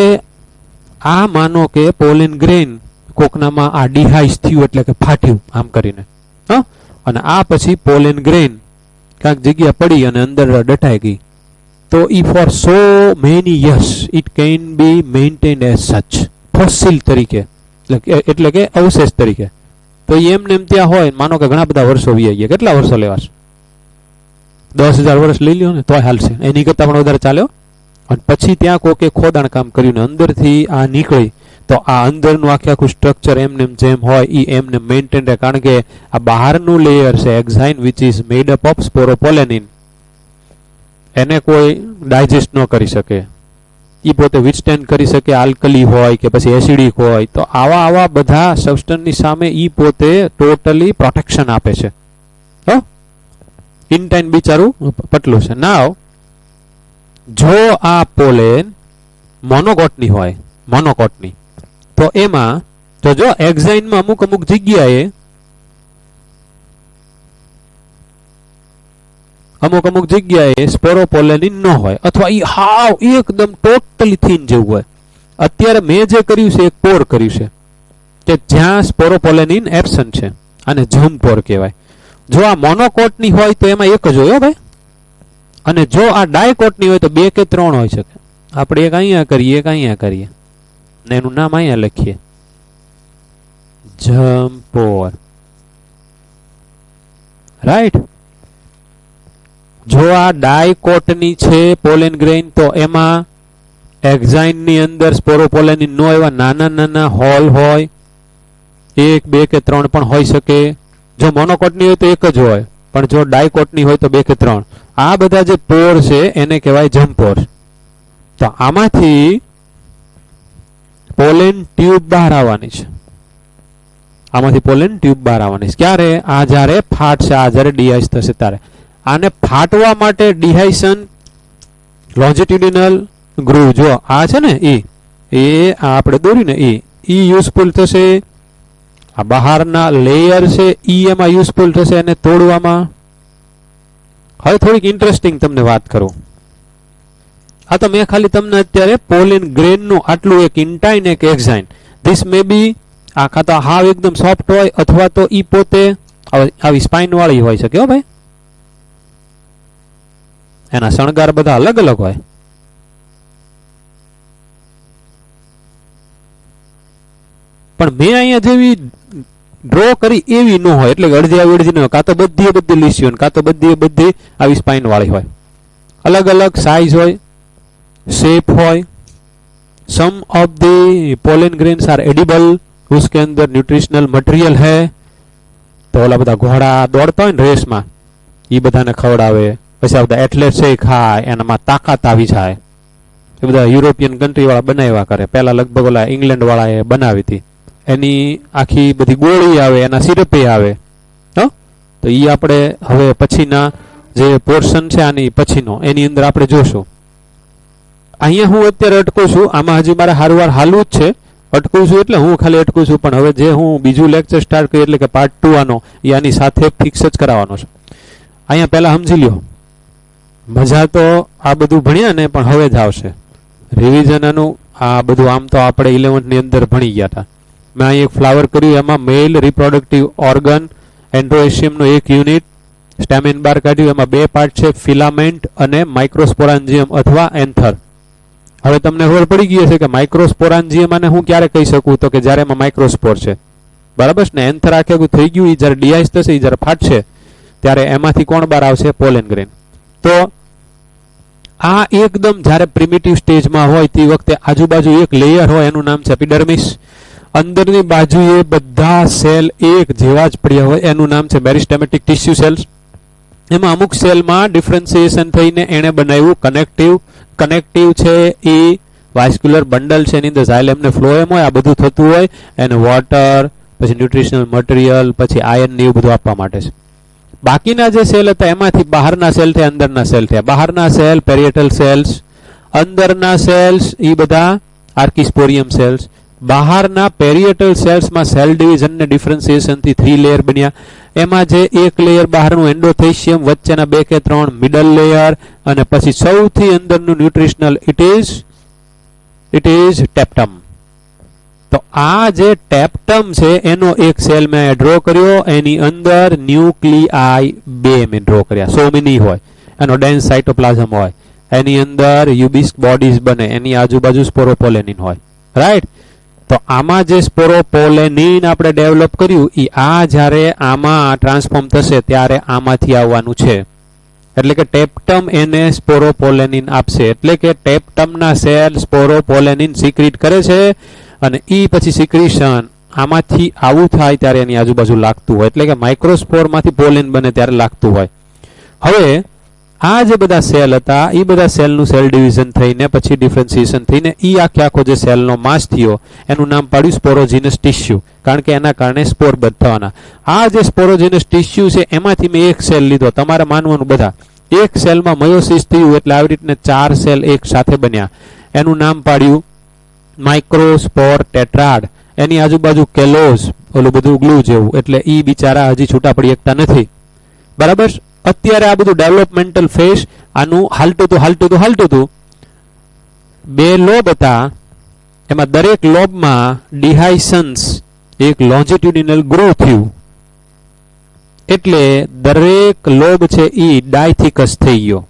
આ માનો કે પોલેન ગ્રેન કોકનામાં આ ડિહાઇસ થયું એટલે કે ફાટ્યું આમ કરીને, હા, અને આ પછી પોલેન ગ્રેન કાંક જગ્યા પડી અને અંદર દટાઈ ગઈ. તો ઈ for so many years it can be maintained as such fossil તરીકે, એટલે કે અવશેષ તરીકે. તો એમને એમ ત્યાં હોય, માનો કે ઘણા બધા વર્ષો વી ગયા. કેટલા વર્ષો લેવાશે? 10,000 વર્ષ લઈ લ્યો ને તોય હાલશે, એની કરતા પણ વધારે ચાલ્યો. અને પછી ત્યાં કોકે ખોદાણ કામ કર્યું ને અંદરથી આ નીકળી, તો આ અંદરનું આખે આખું સ્ટ્રક્ચર એમને જેમ હોય એ એમને મેન્ટેન રહે. કારણ કે આ બહારનું લેયર છે exine which is made up of sporopollenin, એને કોઈ ડાયજેસ્ટ ન કરી શકે. એ પોતે વિથસ્ટેન્ડ કરી શકે આલ્કલી હોય કે પછી એસિડિક હોય. તો આવા બધા સબસ્ટન્સની સામે એ પોતે ટોટલી પ્રોટેક્શન આપે છે. હો, ઇન્ટાઇન બિચારું પટલું છે. નાવ જો આ પોલેન મોનોકોટની હોય, મોનોકોટની, તો એમાં તો જો એક્ઝાઇનમાં અમુક જગ્યાએ અમુક જગ્યાએ સ્પોરોપોલેનિન ન હોય અથવા ઈ હાવ એકદમ ટોટલી થીન જેવું હોય. અત્યારે મેં જે કર્યું છે એક પોર કર્યું છે કે જ્યાં સ્પોરોપોલેનિન એબ્સન્ટ છે, અને જમ પોર કહેવાય. જો આ મોનોકોટની હોય તો એમાં એક જ હોય ભાઈ, અને જો આ ડાયકોટની હોય તો 2 કે 3 હોઈ શકે. આપણે એક અહીંયા કરીએ, એક અહીંયા કરીએ ને એનું નામ અહીંયા લખીએ, જમ્પોર. રાઈટ. જો આ ડાયકોટની છે પોલેન ગ્રેઇન તો એમાં એક્ઝાઇનની અંદર સ્પોરોપોલેનિન નો એવા નાના નાના હોલ હોય, 1, 2 કે 3 પણ હોઈ શકે. જો મોનોકોટની હોય તો એક જ હોય, પણ જો ડાયકોટની હોય તો 2 કે 3. આ બધા જે પોર છે એને કહેવાય જમ્પોર. તો આમાંથી પોલેન ટ્યુબ બહાર આવવાની છે. આમાંથી પોલેન ટ્યુબ બહાર આવવાની છે. ક્યારે? આ જ્યારે ફાટશે, આ જ્યારે ડિહાઇસ થશે ત્યારે. આને ફાટવા માટે ડિહાઇશન લોન્જિટ્યુડિનલ ગ્રુવ, જો આ છે ને એ આપણે દોરીને એ યુઝફુલ થશે. આ બહારના લેયર છે ઈ એમાં યુઝફુલ થશે એને તોડવામાં. હવે થોડીક ઇન્ટરેસ્ટિંગ તમને વાત કરું. આ તો મેં ખાલી તમને અત્યારે પોલેન ગ્રેનનું આટલું, એક ઇન્ટાઇન એક એક્ઝાઇન. ધીસ મે બી આખા તો હાવ એકદમ સોફ્ટ હોય અથવા તો ઈ પોતે આવી સ્પાઇન વાળી હોય શકે. હો ભાઈ, એના શણગાર બધા અલગ અલગ હોય. પણ મેં અહીંયા જેવી ડ્રો કરી એવી ન હોય, એટલે અડધી ન હોય. કાં તો બધી લીસી કાં તો બધી આવી સ્પાઇન વાળી હોય. અલગ અલગ સાઇઝ હોય, शेप હોય. Some of the pollen grains are edible, उसके अंदर न्यूट्रिशनल मटेरियल है. तो ओला બધા ઘોડા દોડતા હોય ને રેસમાં, એ બધાને ખવડાવે. પછી આ બધા એથ્લેટ છે ખાય, એનામાં તાકાત આવી જાય. એ બધા યુરોપિયન કન્ટ્રી વાળા બનાવ્યા કરે. પહેલા લગભગ ઓલા ઇંગ્લેન્ડ વાળાએ બનાવી હતી. એની આખી બધી ગોળી આવે, એના સિરપે આવે. તો એ આપણે હવે પછીના જે પોર્શન છે આની પછીનો, એની અંદર આપણે જોશું. અહીંયા હું અત્યારે અટકું છું. આમાં હજી મારે હારવાર હાલવું જ છે. અટકું છું એટલે હું ખાલી અટકું છું, પણ હવે જે હું બીજું લેક્ચર સ્ટાર્ટ કર્યું એટલે કે પાર્ટ 2 આનો, એ આની સાથે ફિક્સ જ કરાવવાનો છે. અહીંયા પહેલા સમજી લ્યો, મજા તો આ બધું ભણ્યા ને, પણ હવે જ આવશે રિવિઝન આનું. આ બધું આમ તો આપણે 11th ની અંદર ભણી ગયા હતા. મેં અહીં એક ફ્લાવર કર્યું, એમાં મેલ રિપ્રોડક્ટિવ ઓર્ગન એન્ડ્રોએશિયમનું એક યુનિટ, સ્ટેમેન બાર કાઢ્યું. એમાં 2 પાર્ટ છે, ફિલામેન્ટ અને માઇક્રોસ્પોરાન્જિયમ અથવા એન્થર. હવે તમને ખબર પડી ગઈ હશે કે માઇક્રોસ્પોરાન્જિયમ આને હું ક્યારે કહી શકું, તો કે જ્યારે એમાં માઇક્રોસ્પોર છે. બરાબર ને? એન્થર આખે થઈ ગયું, એ જ્યારે ડીઆઈસ થશે, એ જ્યારે ફાટશે ત્યારે એમાંથી કોણ બહાર આવશે? પોલેન ગ્રેન. તો આ એકદમ જ્યારે પ્રિમિટિવ સ્ટેજમાં હોય તે વખતે આજુબાજુ એક લેયર હોય, એનું નામ છે એપિડર્મિસ. અંદરની બાજુએ બધા સેલ એક જેવા જ પડ્યા હોય, એનું નામ છે મેરિસ્ટેમેટિક ટિશ્યુ સેલ્સ. એમાં અમુક સેલમાં ડિફરન્સિએશન થઈને એણે બનાવ્યું કનેક્ટિવ છે એ વાસ્ક્યુલર બંડલ છે, એની અંદર ઝાયલેમ ને ફ્લોએમ હોય, આ બધું થતું હોય. એને વોટર, પછી ન્યુટ્રિશનલ મટીરિયલ, પછી આયર્ન ને એવું બધું આપવા માટે છે. બાકીના જે સેલ હતા એમાંથી બહારના સેલ થયા, અંદરના સેલ થયા. બહારના સેલ પેરિએટલ સેલ્સ, અંદરના સેલ્સ એ બધા આર્કિસ્પોરિયમ સેલ્સ. બહારના પેરિએટલ સેલ્સમાં સેલ ડિવિઝન ને ડિફરન્સિએશન થી 3 લેયર બન્યા. એમાં જે એક લેયર બહારનું એન્ડોથેશિયમ, વચ્ચેના 2 કે 3 મિડલ લેયર, અને પછી સૌથી અંદરનું ન્યુટ્રિશનલ ઇટ ઇઝ ટેપ્ટમ. તો આ જે ટેપ્ટમ છે એનો એક સેલ મેં ડ્રો કર્યો, એની અંદર ન્યુક્લિઆઈ 2 મેં ડ્રો કર્યા. સો મેની હોય, એનો ડેન્સ સાઇટોપ્લાઝમ હોય, એની અંદર યુબિસ્ક બોડીઝ બને, એની આજુબાજુ સ્પોરોપોલેનિન હોય, રાઈટ? તો આમાં જે સ્પોરોપોલેનિન આપણે ડેવલપ કર્યું એ આ જ્યારે આમાં ટ્રાન્સફોર્મ થશે ત્યારે આમાંથી આવવાનું છે. એટલે કે ટેપ્ટમ એને સ્પોરોપોલેનિન આપશે. એટલે કે ટેપ્ટમના સેલ સ્પોરોપોલેનિન સિક્રીટ કરે છે, અને એ પછી સિક્રીશન આમાંથી આવું થાય ત્યારે એની આજુબાજુ લાગતું હોય. એટલે કે માઇક્રોસ્પોરમાંથી પોલેન બને ત્યારે લાગતું હોય. હવે આ જે બધા સેલ હતા એ બધા સેલનું સેલ ડિવિઝન થઈને પછી ડિફરન્સિએશન થઈને એ આખો જે સેલનો માસ થયો એનું નામ પાડ્યું સ્પોરોજીનસ ટિશ્યુ, કારણ કે એના કારણે સ્પોર બધ થવાના. આ જે સ્પોરોજીનસ ટિશ્યુ છે એમાંથી મેં એક સેલ લીધો. તમારે માનવાનું બધા એક સેલમાં મયોસિસ થયું એટલે આવી રીતના 4 સેલ એક સાથે બન્યા. એનું નામ પાડ્યું માઇક્રોસ્પોર ટેટ્રાડ. એની આજુબાજુ કેલોઝ, ઓલું બધું ગ્લુ જેવું, એટલે એ બિચારા હજી છૂટા પડી શકતા નથી. બરાબર? અત્યારે આ બધું ડેવલપમેન્ટલ ફેઝ, આનું હાલતું હતું. 2 લોબ હતા, એમાં દરેક લોબમાં ડિહાઇસન્સ એક લોન્જિટ્યુડિનલ ગ્રો થયું, એટલે દરેક લોબ છે એ ડાયથિકસ થઈ ગયો.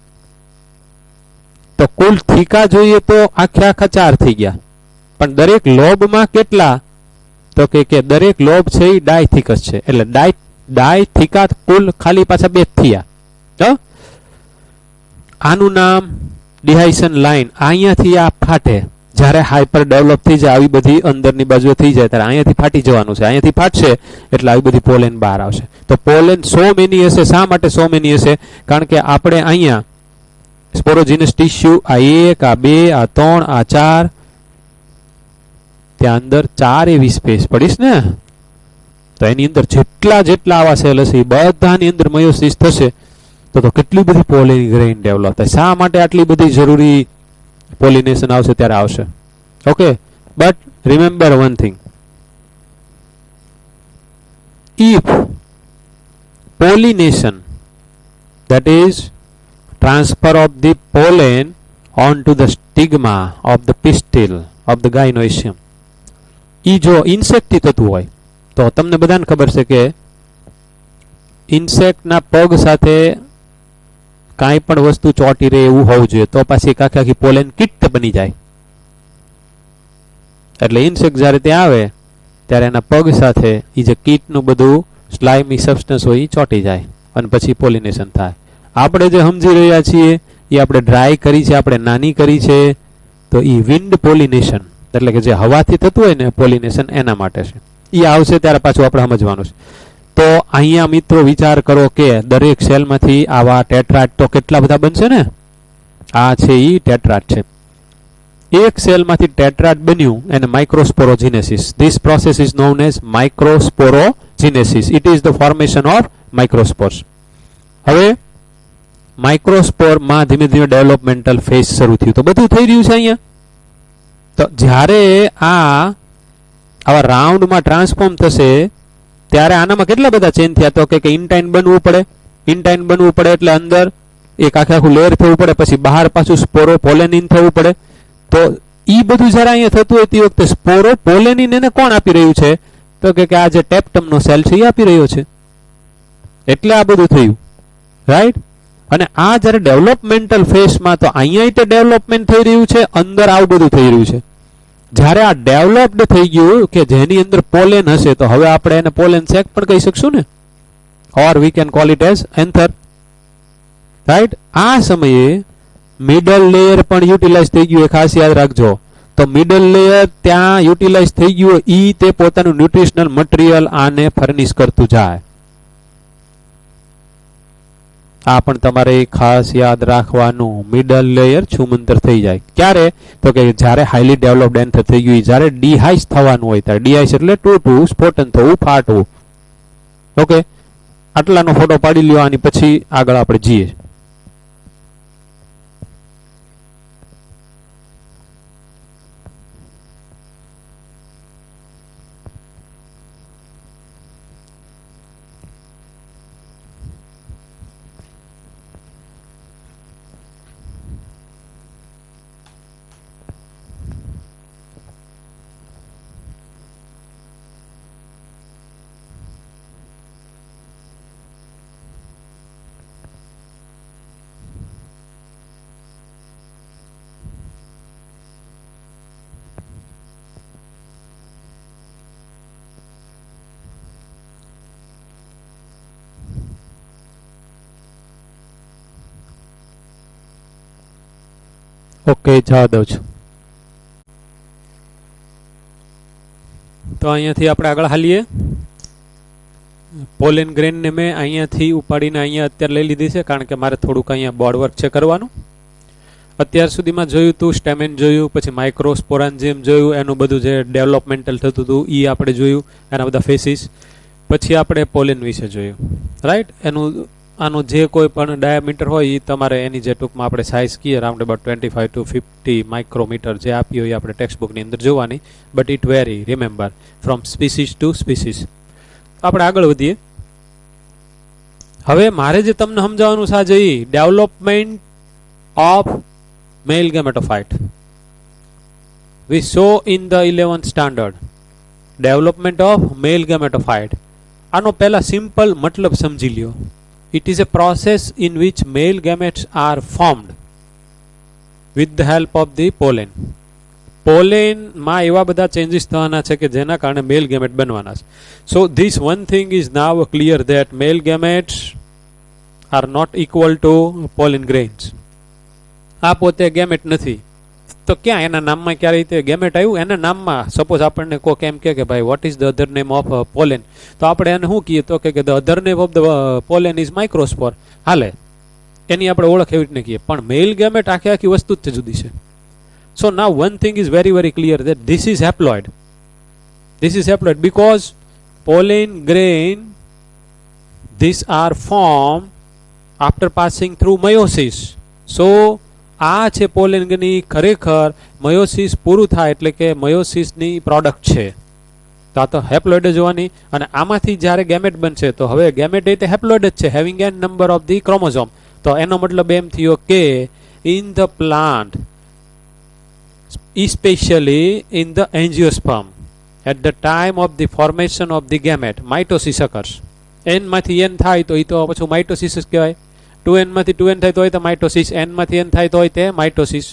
તો કુલ થીકા જોઈએ તો આખા 4 થઈ ગયા, પણ દરેક લોબમાં કેટલા? તો કે દરેક લોબ છે એ ડાયથિકસ છે, એટલે ડાયથિકા કુલ ખાલી પાછા 2 થયા. આનું નામ ડિહાઇસન લાઇન. અહીંયાથી આ ફાટે, જ્યારે હાઇપર ડેવલપ થઈ જાય, આવી બધી અંદરની બાજુ થઈ જાય ત્યારે અહીંયાથી ફાટી જવાનું છે. અહીંયાથી ફાટશે એટલે આવી બધી પોલેન બહાર આવશે. તો પોલેન 100 મેની હશે. શા માટે 100 મેની હશે? કારણ કે આપણે અહીંયા સ્પોરોજીનસ ટિશ્યુ આ 1, આ 2, આ 3, આ 4, ત્યાં અંદર 4 એવી સ્પેસ પડીશ ને, તો એની અંદર જેટલા આવા સેલ હશે એ બધાની અંદર મયોસિસ થશે. તો કેટલી બધી પોલેન ગ્રેઇન ડેવલપ થાય. શા માટે આટલી બધી જરૂરી પોલિનેશન આવશે ત્યારે આવશે. Okay, but remember one thing, if pollination, that is transfer of the pollen onto the stigma of the pistil of the gynoecium, ઈ જો ઇન્સેક્ટ થી થતું હોય તો તમને બધાને ખબર છે કે ઇન્સેક્ટના પગ સાથે કાંઈ પણ વસ્તુ ચોંટી રહે એવું હોવું જોઈએ, તો પાછી આખી પોલેન કિટ બની જાય. એટલે ઇન્સેક્ટ જ્યારે ત્યાં આવે ત્યારે એના પગ સાથે એ જે કીટનું બધું સ્લાઇમી સબસ્ટન્સ હોય એ ચોંટી જાય અને પછી પોલિનેશન થાય. આપણે જે સમજી રહ્યા છીએ એ આપણે ડ્રાય કરી છે, આપણે નાની કરી છે, તો એ વિન્ડ પોલિનેશન એટલે કે જે હવાથી થતું હોય ને પોલિનેશન એના માટે છે. એ આવશે ત્યારે પાછું આપણે સમજવાનું છે. તો અહીંયા મિત્રો વિચાર કરો કે દરેક સેલમાંથી આવા ટેટ્રાડ તો કેટલા બધા બનશે ને. આ છે એ ટેટ્રાડ છે. એક સેલમાંથી ટેટ્રાડ બન્યું એને microsporogenesis. This process is known as microsporogenesis. It is the formation of microspores. હવે માઇક્રોસ્પોરમાં ધીમે ધીમે ડેવલપમેન્ટલ ફેઝ શરૂ થયું. તો બધું થઈ રહ્યું છે અહીંયા. તો જ્યારે આવા રાઉન્ડમાં ટ્રાન્સફોર્મ થશે ત્યારે આનામાં કેટલા બધા ચેન્જ થયા. તો કે ઇન્ટાઇન બનવું પડે. ઇન્ટાઇન બનવું પડે એટલે અંદર એક આખું લેયર થવું પડે, પછી બહાર પાછું સ્પોરોપોલેનિન થવું પડે. તો ઈ બધું જ્યારે અહીંયા થતું હોય તે વખતે સ્પોરોપોલેનિન એને કોણ આપી રહ્યું છે? તો કે આ જે ટેપ્ટમનો સેલ છે એ આપી રહ્યો છે. એટલે આ બધું થયું, રાઈટ. અને આ જ્યારે ડેવલપમેન્ટલ ફેઝમાં તો અહીંયા તે ડેવલપમેન્ટ થઈ રહ્યું છે, અંદર આવું બધું થઈ રહ્યું છે. જ્યારે આ ડેવલપ્ડ થઈ ગયું કે જેની અંદર પોલેન હશે તો હવે આપણે એને પોલેન સેક પણ કહી શકશું ને, or we can call it as anther, right. આ સમયે મિડલ લેયર પણ યુટિલાઇઝ થઈ ગયું, એ ખાસ યાદ રાખજો. તો મિડલ લેયર ત્યાં યુટિલાઇઝ થઈ ગયું, ઈ તે પોતાનું ન્યુટ્રિશનલ મટીરિયલ આને ફર્નિશ કરતું જાય. આ પણ તમારે ખાસ યાદ રાખવાનું. મિડલ લેયર છુમંતર થઈ જાય ક્યારે, તો કે જ્યારે હાઈલી ડેવલપ્ડ એન્થર થઈ ગયું, જ્યારે ડીહાઈસ થવાનું હોય ત્યારે. ડીહાઈસ એટલે તૂટવું, સ્ફોટન થવું, ફાટવું. ઓકે, આટલાનો ફોટો પાડી લ્યો, આની પછી આગળ આપણે જઈએ. ઓકે, જવા દઉં છું. તો અહીંયાથી આપણે આગળ હાલીએ. પોલેન ગ્રેનને મેં અહીંયાથી ઉપાડીને અહીંયા અત્યારે લઈ લીધી છે, કારણ કે મારે થોડુંક અહીંયા બોર્ડ વર્ક છે કરવાનું. અત્યાર સુધીમાં જોયું હતું, સ્ટેમેન જોયું, પછી માઇક્રોસ્પોરાન્જિયમ જોયું, એનું બધું જે ડેવલપમેન્ટલ થતું હતું એ આપણે જોયું, એના બધા ફેસીસ. પછી આપણે પોલેન વિશે જોયું, રાઈટ. આનું જે કોઈ પણ ડાયામીટર હોય એ તમારે એની જે ટૂંકમાં આપણે સાઇઝ કહીએ રાઉન્ડ અબાઉટ 25 to 50 માઇક્રોમીટર જે આપી હોય આપણે ટેક્સ્ટ બુકની અંદર જોવાની. But it vary, remember, from species to species. આપણે આગળ વધીએ. હવે મારે જે તમને સમજાવવાનું છે આજે development of male gametophyte. We saw in the 11th standard development of male gametophyte. આનો પહેલા સિમ્પલ મતલબ સમજી લ્યો. It is a process in which male gametes are formed with the help of the pollen. Pollen માં એવા બધા changes થવાના છે કે જેના કારણે મેલ ગેમેટ બનવાના છે. So this one thing is now clear that male gametes are not equal to pollen grains. આ પોતે ગેમેટ નથી. તો ક્યાં એના નામમાં ક્યારે રીતે ગેમેટ આવ્યું? એના નામમાં સપોઝ આપણને કોક એમ કે ભાઈ what is the other name of pollen, તો આપણે એને શું કહીએ તો કે the other name of the pollen is microspore. હાલે, એની આપણે ઓળખ એવી રીતને કહીએ. પણ મેલ ગેમેટ આખી વસ્તુ જ જુદી છે. So now one thing is very very clear that this is haploid. This is haploid because pollen grain these are formed after passing through meiosis. So આ છે પોલેનની ખરેખર મયોસિસ પૂરું થાય એટલે કે મયોસિસની પ્રોડક્ટ છે. તો આ તો હેપ્લોઇડ જોવાની. અને આમાંથી જ્યારે ગેમેટ બનશે તો હવે ગેમેટ એ હેપ્લોઇડ જ છે, having n number of the chromosome. તો એનો મતલબ એમ થયો કે in the plant, especially in the angiosperm, at the time of the formation of the gamete, mitosis occurs. n માંથી n થાય તો એ તો પછી માઇટોસિસ જ કહેવાય. 2n માંથી 2n થાય તો હોય તો માઇટોસિસ, n માંથી n થાય તો હોય તે માઇટોસિસ.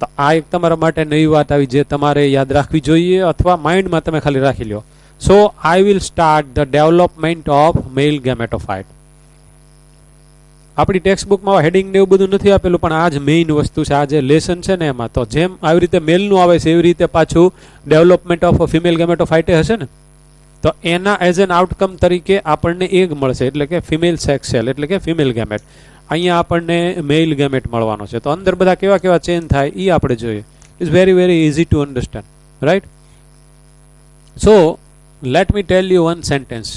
તો આ એક તમારા માટે નવી વાત આવી જે તમારે યાદ રાખવી જોઈએ, અથવા માઇન્ડમાં તમે ખાલી રાખી લો. So I will start the development of male gametophyte. આપણી ટેક્સ્ટ બુકમાં હેડિંગ ને એવું બધું નથી આપેલું, પણ આ જ મેઇન વસ્તુ છે. આ જે લેસન છે ને એમાં તો જેમ આવી રીતે મેલનું આવે છે એવી રીતે પાછું ડેવલપમેન્ટ ઓફ ફિમેલ ગેમેટોફાઇટે હશે ને, તો એના એઝ એન આઉટકમ તરીકે આપણને એગ મળશે, એટલે કે ફિમેલ સેક્સ સેલ, એટલે કે ફિમેલ ગેમેટ. અહીંયા આપણને મેલ ગેમેટ મળવાનો છે. તો અંદર બધા કેવા કેવા ચેન્જ થાય એ આપણે જોઈએ. It's very very easy to understand, right. So let me tell you one sentence.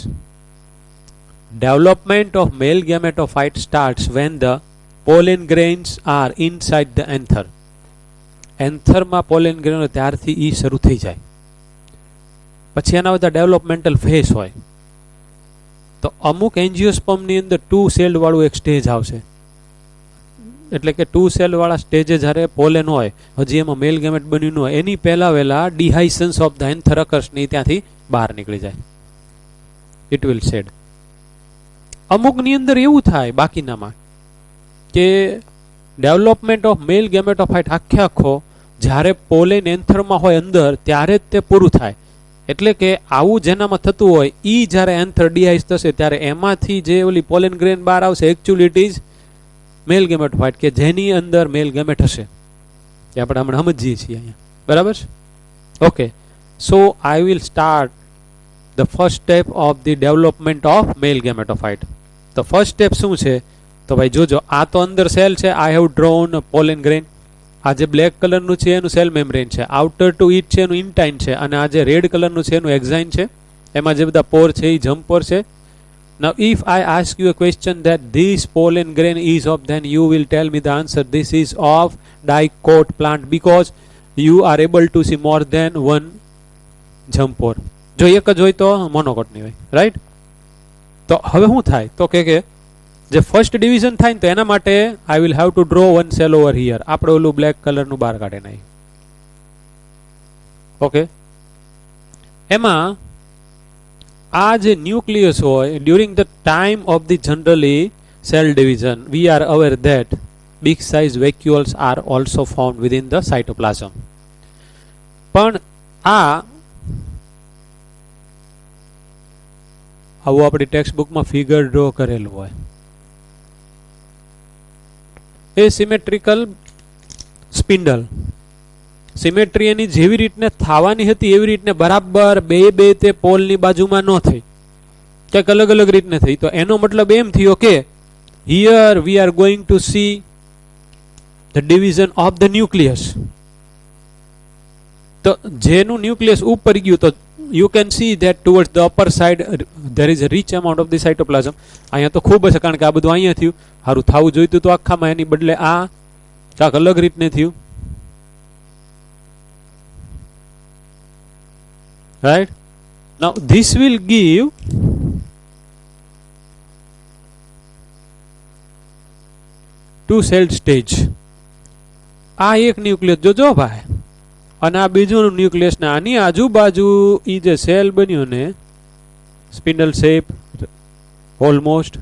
Development of male gametophyte starts when the pollen grains are inside the anther. Anther માં pollen grain ત્યારથી ઈ શરૂ થઈ જાય. પછી એના બધા ડેવલપમેન્ટલ ફેઝ હોય. તો અમુક એન્જિયોસ્પર્મની અંદર 2 સેલ વાળું એક સ્ટેજ આવશે. એટલે કે 2 સેલ વાળા સ્ટેજે જ્યારે પોલેન હોય, હજી એમાં મેલ ગેમેટ બન્યું ન હોય, એની પહેલા વહેલા ડિહાઇસન્સ ઓફ ધ એન્થર અકર્સની ત્યાંથી બહાર નીકળી જાય. It will sad. અમુકની અંદર એવું થાય બાકીનામાં કે ડેવલપમેન્ટ ઓફ મેલ ગેમેટોફાઇટ આખો જ્યારે પોલેન એન્થરમાં હોય અંદર ત્યારે જ તે પૂરું થાય. એટલે કે આવું જેનામાં થતું હોય ઈ જ્યારે એન્થર ડીહાઇસ થશે ત્યારે એમાંથી જે ઓલી પોલેન ગ્રેન બહાર આવશે actually it is mail gametophyte, કે જેની અંદર મેલ ગેમેટ હશે. એ આપણે હમણાં સમજીએ છીએ અહીંયા. બરાબર છે? Okay, so I will start the first step of the development of male gametophyte. તો ફર્સ્ટ સ્ટેપ શું છે? તો ભાઈ જોજો, આ તો અંદર સેલ છે. I have drawn pollen grain. આ જે બ્લેક કલરનું છે એનું સેલ મેમ્બ્રેન છે. આઉટર ટુ ઇટ છે એનું ઇન્ટાઇન છે. અને આ જે રેડ કલરનું છે એનું એક્ઝાઇન છે. એમાં જે બધા પોર છે એ જમ્પ પોર છે. Now if I ask you a question that this pollen grain is of, then you will tell me the answer. This is of dicot plant because you are able to see more than one jump pore. જો એક જ હોય તો મોનોકોટ નહીં હોય, right? તો હવે શું થાય? તો કે જે ફર્સ્ટ ડિવિઝન થાય ને તો એના માટે I will have to draw one cell over here. આપણે ઓલું બ્લેક કલરનું બહાર કાઢે નહીં. ઓકે, એમાં આ જે ન્યુક્લિયસ હોય during the time of the generally cell division we are aware that big size vacuoles are also found within the cytoplasm. પણ આવું આપણી ટેક્સ્ટબુકમાં ફિગર ડ્રો કરેલું હોય. એ સિમેટ્રિકલ સ્પિન્ડલ, સિમેટ્રી એની જેવી રીતને થવાની હતી એવી રીતને બરાબર બે તે પોલની બાજુમાં ન થઈ, ક્યાંક અલગ અલગ રીતને થઈ. તો એનો મતલબ એમ થયો કે here we are going two see the division of the nucleus. તો જેનું ન્યુક્લિયસ ઉપર ગયું તો you can see that towards the upper side there is a rich amount of the cytoplasm. અહીંયા તો ખૂબ છે કારણ કે આ બધું અહીંયા થયું. સારું થવું જોઈતું તો આખામાં, એની બદલે આ ક્યાંક અલગ રીતને થયું. Right? Now this will give two cell stage. આ એક ન્યુક્લિયસ જોજો ભાઈ, અને આ બીજું ન્યુક્લિયસ ને આની આજુબાજુ ઈ જે સેલ બન્યો ને spindle shape almost,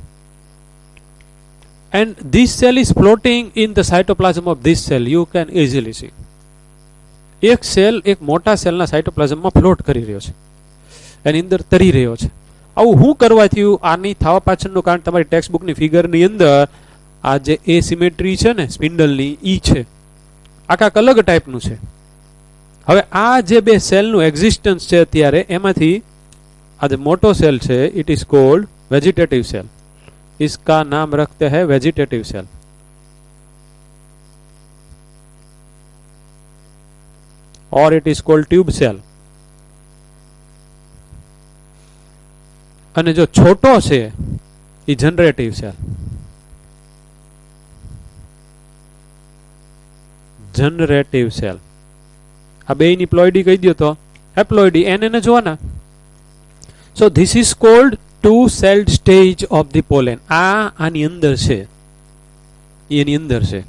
and this cell is floating in the cytoplasm of this cell. You can easily see એક સેલ એક મોટા સેલના સાઇટોપ્લાઝમમાં ફ્લોટ કરી રહ્યો છે, એની અંદર તરી રહ્યો છે. આવું શું કરવા થયું? આની થવા પાછળનું કારણ તમારી ટેક્સ્ટબુકની ફિગરની અંદર આ જે એ સિમેટ્રી છે ને સ્પિન્ડલની ઈ છે. આ કાંઈક અલગ ટાઈપનું છે. હવે આ જે બે સેલનું એક્ઝિસ્ટન્સ છે અત્યારે એમાંથી આ જે મોટો સેલ છે it is called vegetative cell. इसका नाम रखते हैं वेजिटेटिव सेल. और it is called tube cell. અને જો છોટો છે એ જનરેટિવ સેલ. જનરેટિવ સેલ આ બેયની પ્લોઇડી કહી દો તો હેપ્લોઇડી એને જોવાના. So this is called two celled stage of the pollen. આની અંદર છે, એની અંદર છે.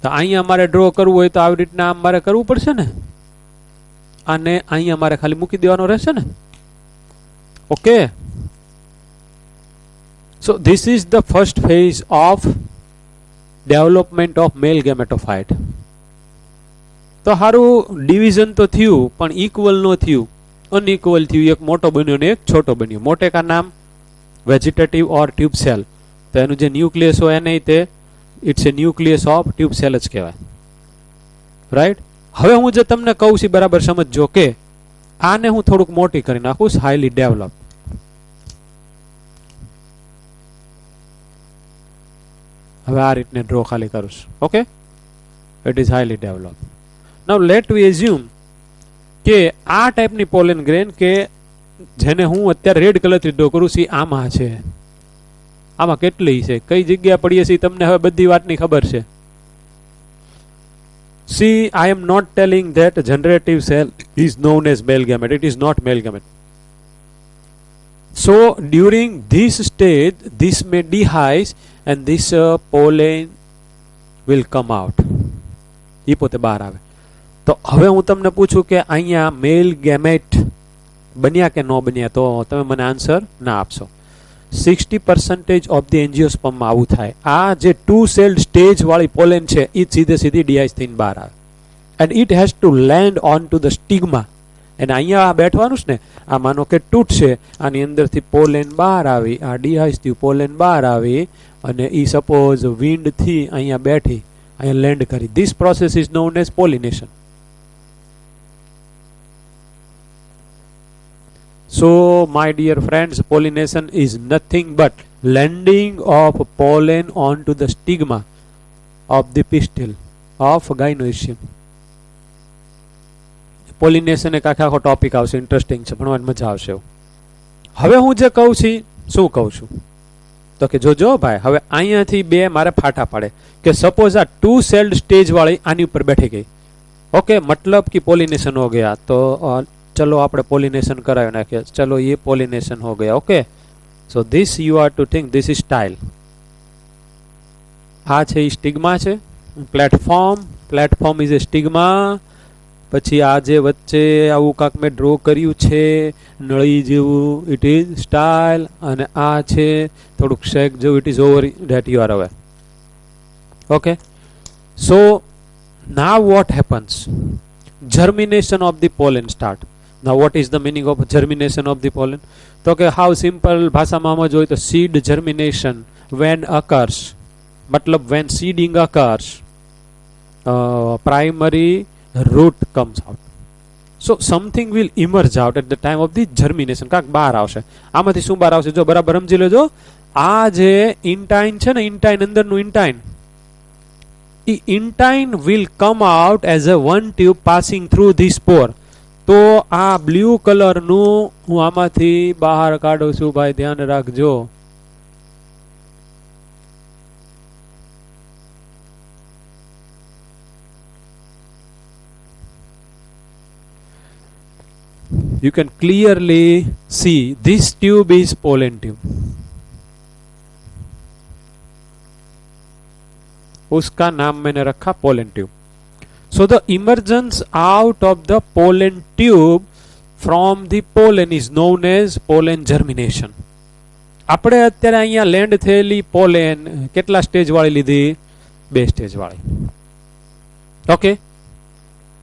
તો અહીંયા મારે ડ્રો કરવું હોય તો આવી રીતના આમ મારે કરવું પડશે ને, આને અહીંયા મારે ખાલી મૂકી દેવાનો રહેશે ને. Okay, so this is the first phase of development of male gametophyte. તો સારું ડિવિઝન તો થયું પણ ઇક્વલ ન થયું, અનઇક્વલ થયું. એક મોટો બન્યો ને એક છોટો બન્યો. મોટે કા નામ વેજીટેટિવ ઓર ટ્યુબ સેલ. તો એનું જે ન્યુક્લિયસ હોય એને તે it's a nucleus of tube cell જ કહેવાય. રાઈટ? હવે હું જે તમને કહું છું બરાબર સમજજો કે આને હું થોડુંક મોટી કરી નાખું, હાઈલી ડેવલપ. હવે આ રીતને ડ્રો ખાલી કરું છું. Okay, it is highly develop. Now let we assume કે આ ટાઈપની પોલેન ગ્રેન કે જેને હું અત્યારે રેડ કલરથી ડ્રો કરું છું આમાં છે. આમાં કેટલી છે, કઈ જગ્યા પડીએ છીએ તમને હવે બધી વાતની ખબર છે. See, I am not telling that generative cell is known as male gamete. It is not male gamete. So during this stage, this may dehisce and this pollen will come out. એ પોતે બહાર આવે. તો હવે હું તમને પૂછું કે અહીંયા મેલ ગેમેટ બન્યા કે ન બન્યા, તો તમે મને આન્સર ના આપશો. 60% ઓફ ધી એન્જિયોસ્પર્મમાં આવું થાય. આ જે ટુ સેલ્ડ સ્ટેજ વાળી પોલેન છે એ સીધે સીધી ડીહાઇસ થઈને બહાર આવે. and it has to land onto the stigma. અને અહીંયા આ બેઠવાનું છે ને, આ માનો કે તૂટશે, આની અંદરથી પોલેન બહાર આવી, આ ડીહાઇસથી પોલેન બહાર આવી અને ઈ સપોઝ વિન્ડથી અહીંયા બેઠી, અહીંયા લેન્ડ કરી. This process is known as pollination. So, my dear friends, pollination is nothing but landing of pollen onto the stigma of the pistil of gynoecium. Pollination એક આખો ટોપિક આવશે, ઇન્ટરેસ્ટિંગ છે, ભણવાની મજા આવશે. હવે હું જે કહું છું, શું કહું છું તો કે જોજો ભાઈ, હવે અહીંયાથી બે મારે ફાટા પડે કે સપોઝ આ 2 સેલ્ડ સ્ટેજ વાળી આની ઉપર બેઠી ગઈ. ઓકે, मतलब कि પોલિનેશન हो गया. तो चलो આપણે પોલિનેશન કરાવી નાખીએ. ચલો ये પોલિનેશન हो गया. Okay, so this you are to think this is style. આ છે સ્ટિગ્મા છે, પ્લેટફોર્મ ઇઝ એ સ્ટિગ્મા. પછી આ જે વચ્ચે આવું કાંક મેં ડ્રો કર્યું છે નળી જેવું, ઇટ ઇઝ સ્ટાઇલ. અને આ છે થોડુંક શેક જેવું, it is over that you are aware. Okay, so now what happens? Germination of the pollen start. Now what is the meaning of germination of the pollen? તો કે how simple ભાષામાં જોઈએ તો seed germination when occurs, मतलब when seeding occurs, primary root comes out. So something will emerge out at the time of the germination. કાંક બહાર આવશે. આમાંથી શું બહાર આવશે જો બરાબર સમજી લેજો. આ જે ઇન્ટાઇન છે ને, ઇન્ટાઇન અંદરનું ઇન્ટાઇન, intine will come out as a one tube passing through the spore. તો આ બ્લુ કલર નું હું આમાંથી બહાર કાઢું છું ભાઈ, ધ્યાન રાખજો. You can clearly see this tube is pollen tube. उसका नाम मैंने रखा pollen tube. So the emergence out of the pollen tube from the pollen is known as pollen germination. આપણે અત્યારે અહીંયા લેન્ડ થયેલી પોલેન કેટલા સ્ટેજ વાળી લીધી? 2 સ્ટેજ વાળી. Okay,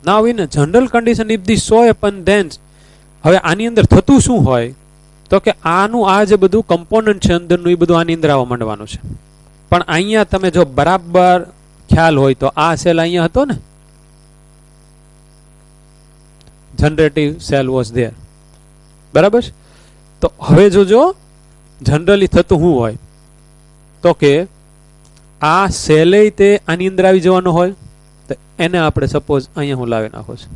now in general condition if the so happen then, હવે આની અંદર થતું શું હોય તો કે આનું આ જે બધું કમ્પોનન્ટ છે અંદરનું, એ બધું આની અંદર આવવા માંડવાનું છે. પણ અહીંયા તમે જો બરાબર ખ્યાલ હોય તો આ સેલ અહીંયા હતો ને, જનરેટિવ સેલ વોઝ ધેર, બરાબર. તો હવે જોજો જનરલી થતું શું હોય તો કે આ સેલે તે આની અંદર આવી જવાનો હોય, તો એને આપણે સપોઝ અહીંયા હું લાવી નાખું છું.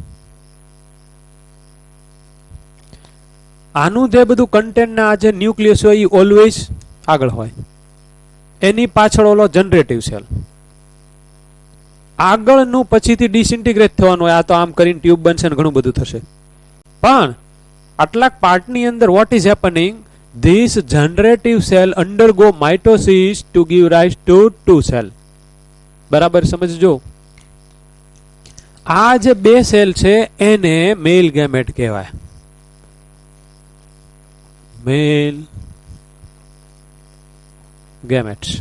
આનું જે બધું કન્ટેન્ટના આ જે ન્યુક્લિયસ હોય એ ઓલવેઝ આગળ હોય, એની પાછળ ઓલો જનરેટિવ સેલ આગળનું પછીથી ડિસઇન્ટિગ્રેટ થવાનું હોય. આ તો આમ કરીને ટ્યુબ બનશે ને ઘણું બધું થશે. પણ આટલા પાર્ટની અંદર what is happening? This generative cell undergo mitosis to give rise to 2 cell. બરાબર સમજજો. આ જે 2 સેલ છે એને મેલ ગેમેટ કહેવાય. મેલ gametes.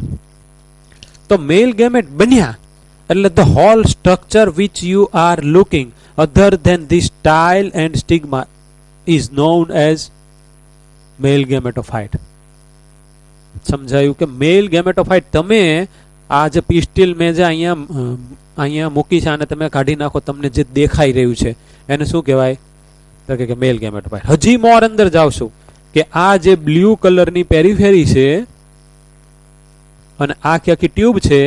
તો મેલ ગેમેટ બન્યા એટલે the whole structure which you are looking other than the style and stigma is known as male gametophyte. સમજાયું કે મેલ ગેમેટોફાઇટ તમે આ જે પિસ્ટિલ મેં જે અહીંયા મૂકી છે આને તમે કાઢી નાખો, તમને જે દેખાઈ રહ્યું છે એને શું કહેવાય તો કે મેલ ગેમેટોફાઇટ. હજી મોર અંદર જાવશું કે આ જે બ્લુ કલરની પેરીફેરી છે અને આખી આખી ટ્યુબ છે,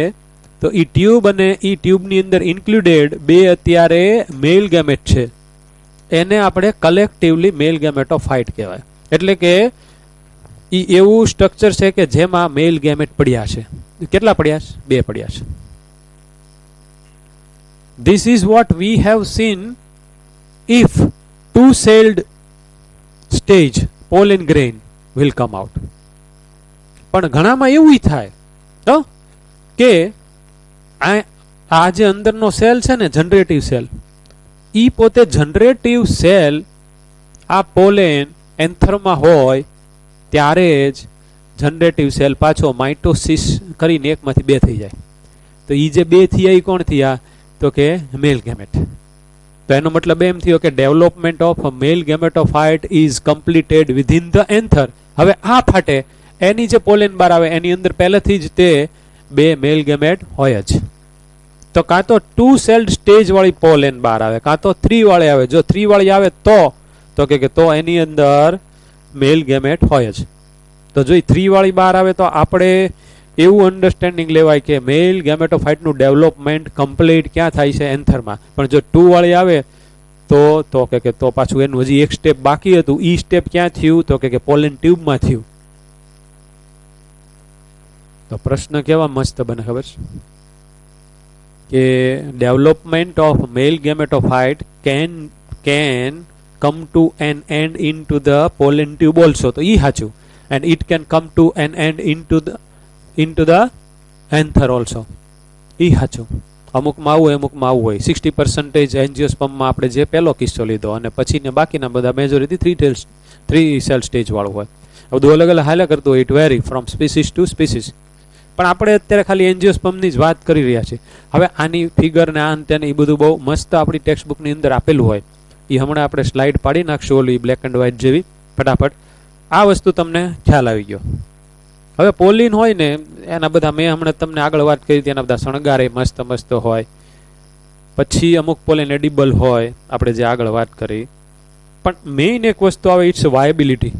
તો ઈ ટ્યુબ અને ઈ ટ્યુબની અંદર ઇન્ક્લુડેડ 2 અત્યારે મેલ ગેમેટ છે, એને આપણે કલેક્ટિવલી મેલ ગેમેટોફાઇટ કહેવાય. એટલે કે ઈ એવું સ્ટ્રક્ચર છે કે જેમાં મેલ ગેમેટ પડ્યા છે. કેટલા પડ્યા છે? 2 પડ્યા છે. This is what we have seen if 2 celled stage pollen grain will come out. પણ ઘણામાં એવું થાય કે આ જે અંદરનો સેલ છે ને, જનરેટિવ સેલ, ઈ પોતે જનરેટિવ સેલ આ પોલેન એન્થરમાં હોય ત્યારે જ જનરેટિવ સેલ પાછો માઇટોસિસ કરીને એકમાંથી 2 થઈ જાય. તો ઈ જે 2 થયા એ કોણ થયા? તો કે મેલ ગેમેટ. તો એનો મતલબ એમ થયો કે development of male gametophyte is completed within the anther. હવે આ ફાટે એની જે પોલેન બાર આવે એની અંદર પહેલેથી જ તે બે મેલ ગેમેટ હોય જ. તો કાં તો 2 સેલ્ડ સ્ટેજ વાળી પોલેન બાર આવે, કાં તો 3 વાળી આવે. જો 3 વાળી આવે તો કે તો એની અંદર મેલ ગેમેટ હોય જ. તો જો 3 વાળી બાર આવે તો આપણે એવું અન્ડરસ્ટેન્ડિંગ લેવાય કે મેલ ગેમેટોફાઇટનું ડેવલપમેન્ટ કમ્પ્લીટ ક્યાં થાય છે? એન્થરમાં. પણ જો 2 વાળી આવે તો કે તો પાછું એનું હજી એક સ્ટેપ બાકી હતું. ઈ સ્ટેપ ક્યાં થયું? તો કે પોલેન ટ્યુબમાં થયું. તો પ્રશ્ન કેવા મસ્ત બને ખબર છે કે development of male gametophyte can come to an end into the pollen tube also. તો ઈ સાચું. and it can come to an end into the anther also. ઈ સાચું. અમુકમાં આવું હોય, અમુકમાં આવું હોય. 60% એન્જિયોસ્પર્મમાં આપણે જે પહેલો કિસ્સો લીધો અને પછીને બાકીના બધા મેજોરિટી 3 સેલ સ્ટેજ વાળું હોય. બધું અલગ અલગ હાલ્યા કરતું હોય. It vary from species to species. પણ આપણે અત્યારે ખાલી એન્જિયોસ્પર્મની જ વાત કરી રહ્યા છીએ. હવે આની ફિગર ને આન તેને એ બધું બહુ મસ્ત આપણી ટેક્સ્ટ બુકની અંદર આપેલું હોય. એ હમણાં આપણે સ્લાઇડ પાડી નાખશું ઓલી બ્લેક એન્ડ વ્હાઇટ જેવી ફટાફટ. આ વસ્તુ તમને ખ્યાલ આવી ગયો. હવે પોલિન હોય ને એના બધા મેં હમણાં તમને આગળ વાત કરી હતી, એના બધા શણગારે મસ્ત મસ્ત હોય. પછી અમુક પોલિન એડિબલ હોય, આપણે જે આગળ વાત કરી. પણ મેઇન એક વસ્તુ આવે, ઇટ્સ વાયબિલિટી.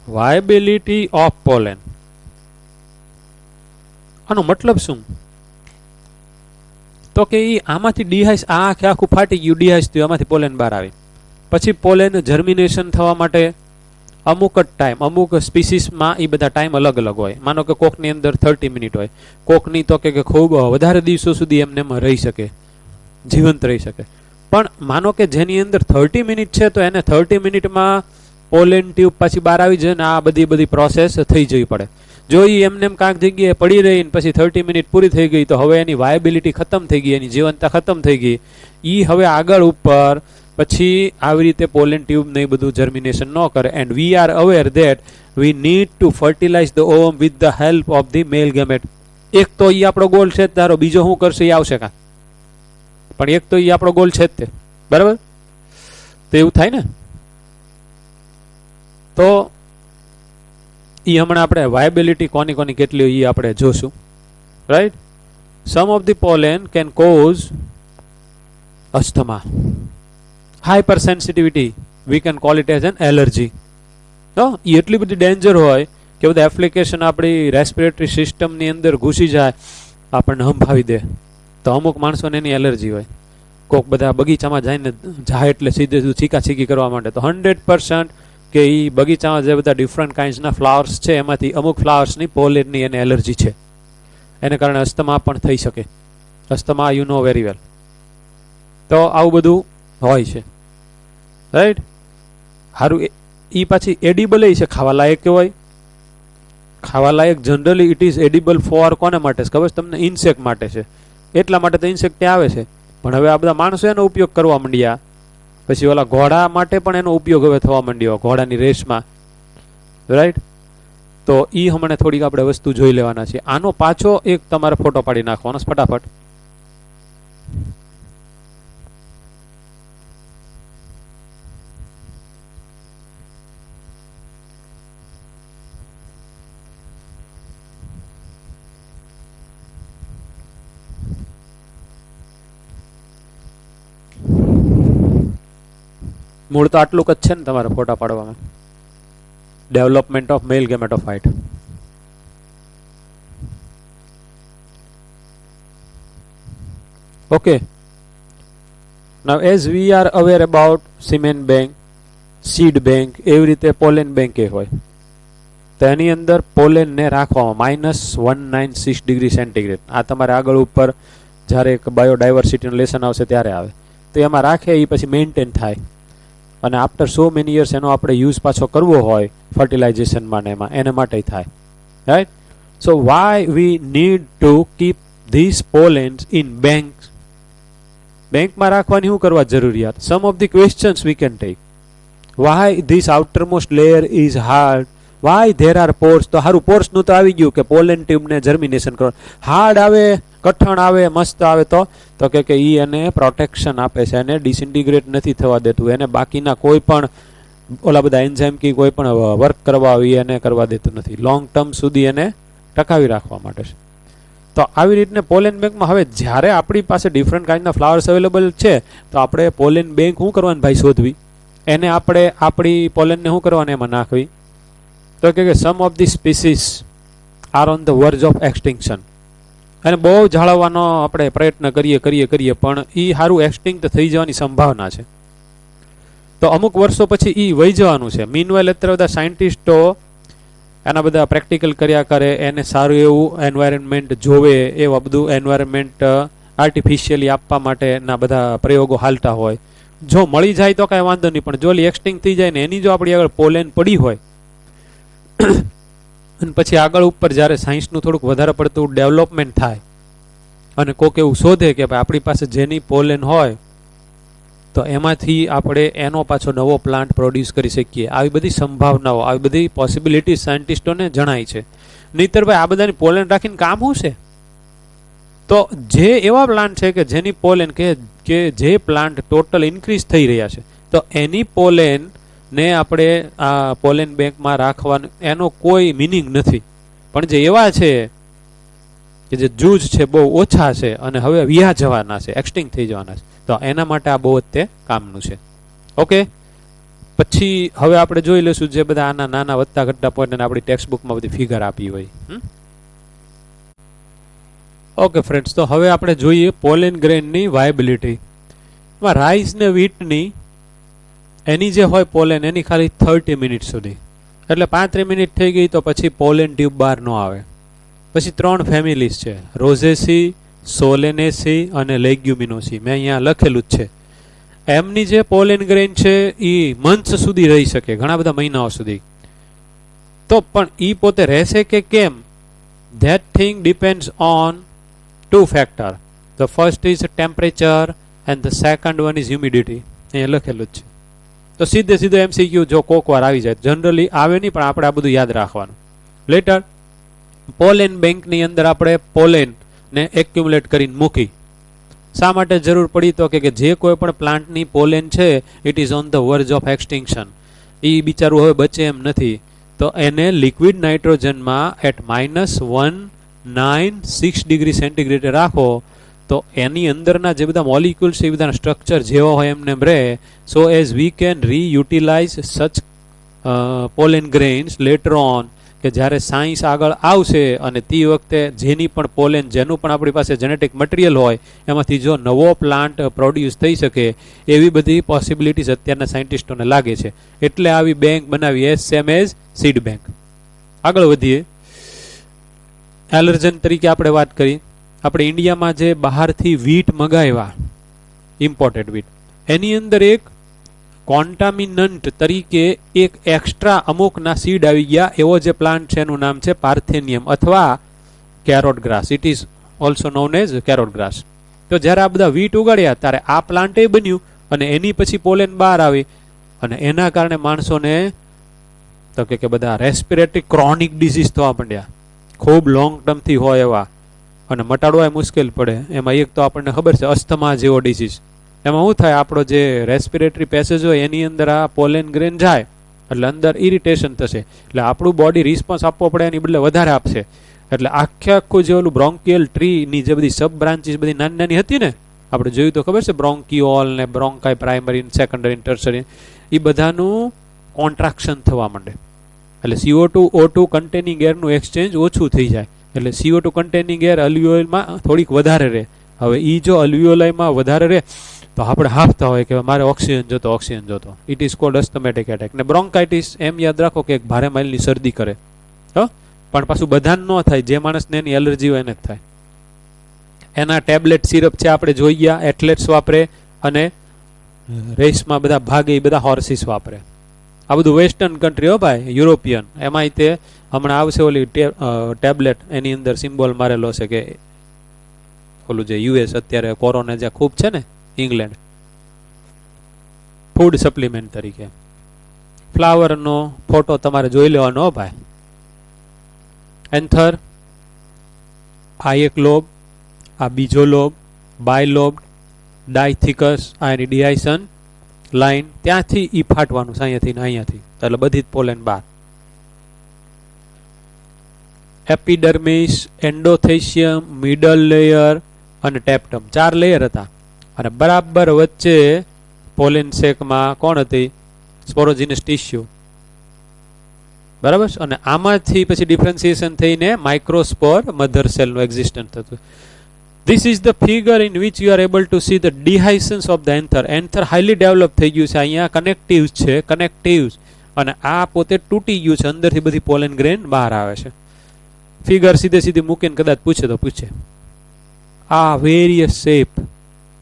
Viability of પોલેન. આનો મતલબ શું? તો કે આમાંથી ડીહાઇસ આખું ફાટી ગયું, ડીહાઇસ થયું, આમાંથી પોલેન બહાર આવી. પછી પોલેન જર્મિનેશન થવા માટે અમુક જ ટાઈમ, અમુક સ્પીસીસમાં એ બધા ટાઈમ અલગ અલગ હોય. માનો કે કોકની અંદર 30 મિનિટ હોય, કોકની તો કે ખૂબ વધારે દિવસો સુધી એમને એમાં રહી શકે, જીવંત રહી શકે. પણ માનો કે જેની અંદર 30 મિનિટ છે તો એને 30 મિનિટમાં પોલેન ટ્યુબ પાછી બહાર આવી જાય ને આ બધી પ્રોસેસ થઈ જવી પડે. જો એ એમને કાંક જગ્યાએ પડી રહી ને પછી 30 મિનિટ પૂરી થઈ ગઈ તો હવે એની વાયબિલિટી ખતમ થઈ ગઈ, એની જીવંતતા ખતમ થઈ ગઈ. એ હવે આગળ ઉપર પછી આવી રીતે પોલેન ટ્યુબ ને બધું જર્મિનેશન ન કરે. And we are aware that we need to fertilise the ovum with the help of the male gamete. એક તો એ આપણો ગોલ છે જ, ધારો બીજો શું કરશે એ આવશે કાં, પણ એક તો એ આપણો ગોલ છે જ તે, બરાબર? તો એવું થાય ને. તો એ હમણાં આપણે વાયબિલિટી કોની કેટલી એ આપણે જોશું, right? Some of the pollen can cause asthma, hyper sensitivity, we can call it as an allergy. તો એ એટલી બધી ડેન્જર હોય કે બધા એપ્લિકેશન આપણી રેસ્પિરેટરી સિસ્ટમની અંદર ઘૂસી જાય, આપણને હંફાવી દે. તો અમુક માણસોને એની એલર્જી હોય. કોક બધા બગીચામાં જઈને જાય એટલે સીધે છીકાછીકી કરવા માટે. તો 100% કે એ બગીચામાં જે બધા ડિફરન્ટ કાઇન્ડ્સના ફ્લાવર્સ છે એમાંથી અમુક ફ્લાવર્સની પોલેનની એને એલર્જી છે, એને કારણે અસ્થમા પણ થઈ શકે. Asthma you know very well. તો આવું બધું હોય છે, રાઈટ? સારું, એ પાછી એડિબલ છે, ખાવા લાયક હોય. ખાવા લાયક generally it is edible for કોને માટે છે ખબર છે તમને? ઇન્સેક્ટ માટે છે. એટલા માટે તો ઇન્સેક્ટ ત્યાં આવે છે. પણ હવે આ બધા માણસો એનો ઉપયોગ કરવા માંડ્યા. પછી ઓલા ઘોડા માટે પણ એનો ઉપયોગ હવે થવા માંડ્યો, ઘોડાની રેસમાં, રાઈટ? તો એ હમણાં થોડીક આપણે વસ્તુ જોઈ લેવાના છે. આનો પાછો એક તમારે ફોટો પાડી નાખવાનો ફટાફટ. મૂળ તો આટલું જ છે ને તમારે ફોટા પાડવામાં. Development of male gametophyte. Okay, now as we are aware about cement bank, seed bank, એવી રીતે પોલેન બેંક એ હોય. તો એની અંદર પોલેનને રાખવામાં -196 ડિગ્રી સેન્ટીગ્રેડ. આ તમારે આગળ ઉપર જ્યારે એક બાયોડાયવર્સિટીનું લેસન આવશે ત્યારે આવે. તો એમાં રાખે એ પછી મેન્ટેન થાય. અને આફ્ટર સો મેની યર્સ એનો આપણે યુઝ પાછો કરવો હોય ફર્ટિલાઇઝેશનમાં ને એમાં, એને માટે થાય, right? So why we need to keep this pollens in bank. બેંકમાં રાખવાની શું કરવા જરૂરિયાત? Some of the questions we can take. Why this outermost layer is hard why there are pores, તો સારું પોર્સનું તો આવી ગયું કે પોલેન ટ્યુબને જર્મિનેશન કરો. હાર્ડ આવે, કઠણ આવે, મસ્ત આવે તો કે ઈ એને પ્રોટેક્શન આપે છે, એને ડિસઇન્ટિગ્રેટ નથી થવા દેતું, એને બાકીના કોઈ પણ ઓલા બધા એન્ઝાઇમ કે કોઈ પણ વર્ક કરવા આવે એને કરવા દેતું નથી, લોંગ ટર્મ સુધી એને ટકાવી રાખવા માટે છે. તો આવી રીતને પોલેન બેંકમાં હવે જ્યારે આપણી પાસે ડિફરન્ટ કાઇન્ડના ફ્લાવર્સ અવેલેબલ છે તો આપણે પોલેન બેંક શું કરવાનું ભાઈ શોધવી, એને આપણે આપણી પોલેનને શું કરવાનું એમાં નાખવી. તો કે some of the species are on the verge of extinction, અને બહુ જાળવવાનો આપણે પ્રયત્ન કરીએ પણ એ સારું એક્સટિંક્ટ થઈ જવાની સંભાવના છે. તો અમુક વર્ષો પછી એ વહી જવાનું છે. મીનવાઇલ અત્યારે બધા સાયન્ટિસ્ટો એના બધા પ્રેક્ટિકલ કર્યા કરે, એને સારું એવું એન્વાયરમેન્ટ જોવે, એવા બધું એન્વાયરમેન્ટ આર્ટિફિશિયલી આપવા માટેના બધા પ્રયોગો હાલતા હોય. જો મળી જાય તો કાંઈ વાંધો નહીં, પણ જો એક્સટિંક્ટ થઈ જાય ને એની જો આપણી આગળ પોલેન પડી હોય અને પછી આગળ ઉપર જ્યારે સાયન્સનું થોડુંક વધારે પડતું ડેવલપમેન્ટ થાય અને કોઈક એવું શોધે કે ભાઈ આપણી પાસે જેની પોલેન હોય તો એમાંથી આપણે એનો પાછો નવો પ્લાન્ટ પ્રોડ્યુસ કરી શકીએ. આવી બધી સંભાવનાઓ, આવી બધી પોસિબિલિટી સાયન્ટિસ્ટોને જણાય છે. નહીતર ભાઈ આ બધાની પોલેન રાખીને કામ શું છે? તો જે એવા પ્લાન્ટ છે કે જેની પોલેન કે જે પ્લાન્ટ ટોટલ ઇન્ક્રીઝ થઈ રહ્યા છે તો એની પોલેન ને આપણે આ પોલેન બેંકમાં રાખવાનું એનો કોઈ મિનિંગ નથી. પણ જે એવા છે કે જે જૂજ છે બહુ ઓછા છે અને હવે વિયા જવાના છે, એક્સટિંક્ટ થઈ જવાના છે, તો એના માટે આ બહુ જ તે કામનું છે. ઓકે, પછી હવે આપણે જોઈ લઈશું જે બધા આના નાના વધતા ઘટતા પોઈન્ટ આપણી ટેક્સ્ટ બુકમાં બધી ફિગર આપી હોય. ઓકે ફ્રેન્ડ્સ, તો હવે આપણે જોઈએ પોલેન ગ્રેનની વાયબિલિટી. એમાં રાઈસ ને વીટની એની જે હોય પોલેન એની ખાલી 30 મિનિટ સુધી, એટલે 35 મિનિટ થઈ ગઈ તો પછી પોલેન ટ્યુબ બહાર ન આવે. પછી 3 ફેમિલીઝ છે, રોઝેસી, સોલેનેસી અને લેગ્યુમિનોસી. મેં અહીંયા લખેલું જ છે. એમની જે પોલેન ગ્રેન છે એ મંથ્સ સુધી રહી શકે, ઘણા બધા મહિનાઓ સુધી. તો પણ એ પોતે રહેશે કે કેમ? That thing depends on 2 factor. The first is temperature and the second one is humidity. અહીંયા લખેલું જ છે. તો સીધો એમસીક્યુ જો કોક વાર આવી જાય, જનરલી આવે નહીં પણ આપણે આ બધું યાદ રાખવાનું. લેટર પોલેન બેંકની અંદર આપણે પોલેન ને એક્યુમ્યુલેટ કરીને મૂકી. શા માટે જરૂર પડી? તો કે જે કોઈ પણ પ્લાન્ટની પોલેન છે it is on the verge of extinction, એ બિચારું હવે બચે એમ નથી, તો એને લિક્વિડ નાઇટ્રોજનમાં એટ -196 ડિગ્રી સેન્ટીગ્રેડે રાખો તો એની અંદરના જે બધા મોલિક્યુલ્સ એ બધા સ્ટ્રક્ચર જેવા હોય એમને રહે. સો એઝ વી કેન રીયુટિલાઇઝ સચ પોલેન ગ્રેન્સ લેટર ઓન, કે જ્યારે સાયન્સ આગળ આવશે અને તે વખતે જેની પણ પોલેન, જેનું પણ આપણી પાસે જેનેટિક મટીરિયલ હોય એમાંથી જો નવો પ્લાન્ટ પ્રોડ્યુસ થઈ શકે એવી બધી પોસિબિલિટીઝ અત્યારના સાયન્ટિસ્ટોને લાગે છે. એટલે આવી બેંક બનાવી, as same as seed bank. આગળ વધીએ. એલર્જન તરીકે આપણે વાત કરી. આપણે ઇન્ડિયામાં જે બહારથી વીટ મગાવ્યા, ઇમ્પોર્ટેડ વીટ, એની અંદર એક કોન્ટામિનન્ટ તરીકે એક એક્સ્ટ્રા અમુકના સીડ આવી ગયા. એવો જે પ્લાન્ટ છે એનું નામ છે પાર્થેનિયમ અથવા કેરોટ grass. It is also known as કેરોટ grass. તો જ્યારે આ બધા વીટ ઉગાડ્યા ત્યારે આ પ્લાન્ટ એ બન્યું અને એની પછી પોલેન બહાર આવી અને એના કારણે માણસોને તો કે બધા રેસ્પિરેટરી ક્રોનિક ડિઝીઝ થવા માંડ્યા, ખૂબ લોંગ ટર્મથી હોય એવા, અને મટાડવા મુશ્કેલ પડે. એમાં એક તો આપણને ખબર છે અસ્થમા જેવો ડિઝીઝ. એમાં શું થાય, આપણો જે રેસ્પિરેટરી પેસેજ હોય એની અંદર આ પોલેન ગ્રેન જાય એટલે અંદર ઇરિટેશન થશે, એટલે આપણું બોડી રિસ્પોન્સ આપવો પડે એની બદલે વધારે આપશે. એટલે આખું જે ઓલું બ્રોન્કિયલ ટ્રીની જે બધી સબ બ્રાન્ચીસ બધી નાની નાની હતી ને, આપણે જોયું તો ખબર છે, બ્રોન્કિયોલ ને બ્રોન્કાઈ પ્રાઇમરી, સેકન્ડરી, ટર્સરી, એ બધાનું કોન્ટ્રાક્શન થવા માંડે. એટલે CO2 O2 કન્ટેનિંગ એરનું એક્સચેન્જ ઓછું થઈ જાય. એટલે CO2 કન્ટેનિંગ એર અલ્વિયોલમાં થોડીક વધારે રહે. હવે એ જો અલ્વિયોલાઈમાં વધારે રહે તો આપણે હાફતા હોય કે મારે ઓક્સિજન જોતો. It is called asthmatic attack. ને બ્રોન્કાઇટિસ એમ યાદ રાખો કે એક ભારે માઇલની શરદી કરે, પણ પાછું બધાને ન થાય, જે માણસને એની એલર્જી હોય એને જ થાય. એના ટેબ્લેટ સિરપ છે આપણે જોઈ ગયા, એથ્લેટ્સ વાપરે અને રેસમાં બધા ભાગે એ બધા હોર્સિસ વાપરે. આ બધું વેસ્ટર્ન કન્ટ્રી હો ભાઈ, યુરોપિયન. એમાંય તે હમણાં આવશે ઓલી ટેબ્લેટ, એની અંદર સિમ્બોલ મારેલો છે કે ઓલું જે US અત્યારે કોરોના જ્યાં ખૂબ છે ને, ઇંગ્લેન્ડ, ફૂડ સપ્લિમેન્ટ તરીકે ફ્લાવરનો ફોટો તમારે જોઈ લેવાનો ભાઈ. એન્થર, આ એક લોબ, આ બીજો લોબ, બાયલોબ, ડાયથિકસ, આ એની ડિહાઇસન લાઈન, ત્યાંથી ઈ ફાટવાનું છે અહીંયાથી ને અહીંયાથી, એટલે બધી જ પોલેન બહાર. એપિડર્મિસ, એન્ડોથેશિયમ, મિડલ લેયર અને ટેપ્ટમ, 4 લેયર હતા. અને બરાબર વચ્ચે પોલેન સેકમાં કોણ હતી? સ્પોરોજીનસ ટિશ્યુ. બરાબર. અને આમાંથી પછી ડિફરન્સિએશન થઈને માઇક્રોસ્પોર મધર સેલનું એક્ઝિસ્ટન્સ થતું. This is the figure in which you are able to see the dehiscence of the anther. Anther highly developed થઈ ગયું છે. અહીંયા કનેક્ટિવ્સ છે, કનેક્ટિવ્સ. અને આ પોતે તૂટી ગયું છે, અંદરથી બધી પોલેન ગ્રેન બહાર આવે છે. ફિગર સીધે સીધી મૂકીને કદાચ પૂછે તો પૂછે. આ વેરિયસ શેપ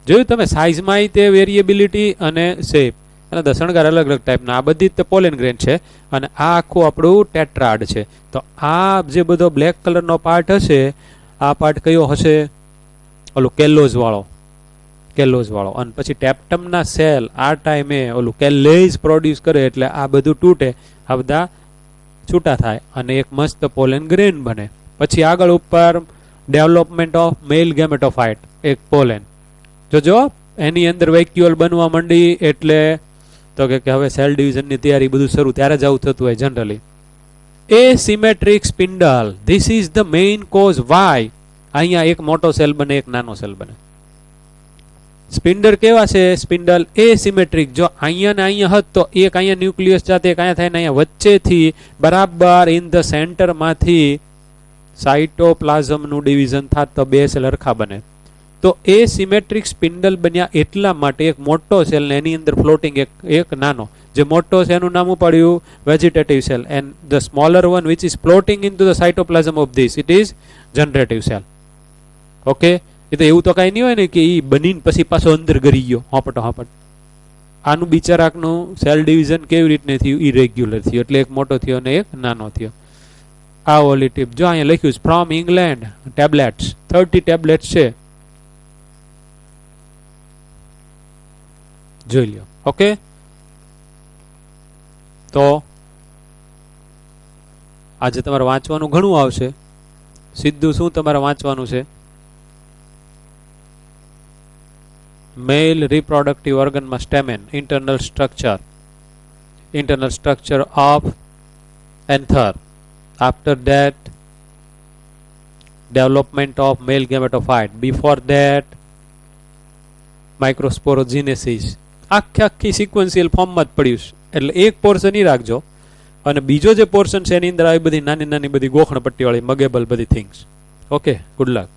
જોયું તમે, સાઇઝમાં તે વેરિયેબિલિટી અને શેપ અને દસણગાર અલગ અલગ ટાઈપના, આ બધી જ પોલેન ગ્રેન છે. અને આ આખું આપણું ટેટ્રાડ છે. તો આ જે બધો બ્લેક કલરનો પાર્ટ હશે, આ પાર્ટ કયો હશે? ઓલું કેલોઝ વાળો. અને પછી ટેપ્ટમના સેલ આ ટાઈમે ઓલું કેલેઝ પ્રોડ્યુસ કરે, એટલે આ બધું તૂટે, આ બધા છૂટા થાય અને એક મસ્ત પોલેન ગ્રેન બને. પછી આગળ ઉપર ડેવલપમેન્ટ ઓફ મેલ ગેમેટોફાઇટ, એક પોલેન. જો એની અંદર વેક્યુઅલ બનવા માંડી, એટલે તો કે હવે સેલ ડિવિઝનની તૈયારી બધું શરૂ, ત્યારે જ આવું થતું હોય generally. Asymmetric spindle, this is the main cause why અહીંયા એક મોટો સેલ બને, એક નાનો સેલ બને. સ્પિન્ડલ કેવા છે? સ્પિન્ડલ એસિમેટ્રિક. જો અહીંયા ને અહીંયા હોત તો એક અહીંયા ન્યુક્લિયસ જાતે, એક અહીંયા થાય ને અહીંયા વચ્ચેથી બરાબર ઇન ધ સેન્ટરમાંથી સાઇટોપ્લાઝમનું ડિવિઝન થાત તો 2 સેલ હરખા બને. તો એસિમેટ્રિક સ્પિન્ડલ બન્યા એટલા માટે એક મોટો સેલ ને એની અંદર ફ્લોટિંગ એક નાનો. જે મોટો છે એનું નામ પડ્યું vegetative cell, and the smaller one which is floating in to the cytoplasm of this, it is generative cell. Okay, એ તો એવું તો કાંઈ નહીં હોય ને કે એ બનીને પછી પાછો અંદર ગરી ગયો હોપટ. આનું બિચારાકનું સેલ ડિવિઝન કેવી રીતને થયું? ઇરેગ્યુલર થયું, એટલે એક મોટો થયો અને એક નાનો થયો. આ ઓલી ટીપ જો અહીંયા લખ્યું છે ફ્રોમ ઇંગ્લેન્ડ, ટેબ્લેટ્સ, 30 ટેબ્લેટ્સ છે, જોઈ લ્યો. ઓકે, તો આજે તમારે વાંચવાનું ઘણું આવશે. સીધું શું તમારે વાંચવાનું છે? મેલ રિપ્રોડક્ટિવ ઓર્ગનમાં stamen, internal structure of anther. After that development of male gametophyte. Before that microsporogenesis. આખી સિક્વન્શિયલ ફોર્મમાં જ પડ્યું છે. એટલે એક પોર્શન ઈ રાખજો, અને બીજો જે પોર્શન છે એની અંદર આવી બધી નાની નાની બધી ગોખણ પટ્ટીવાળી મગેબલ બધી થિંગ્સ. Okay, good luck.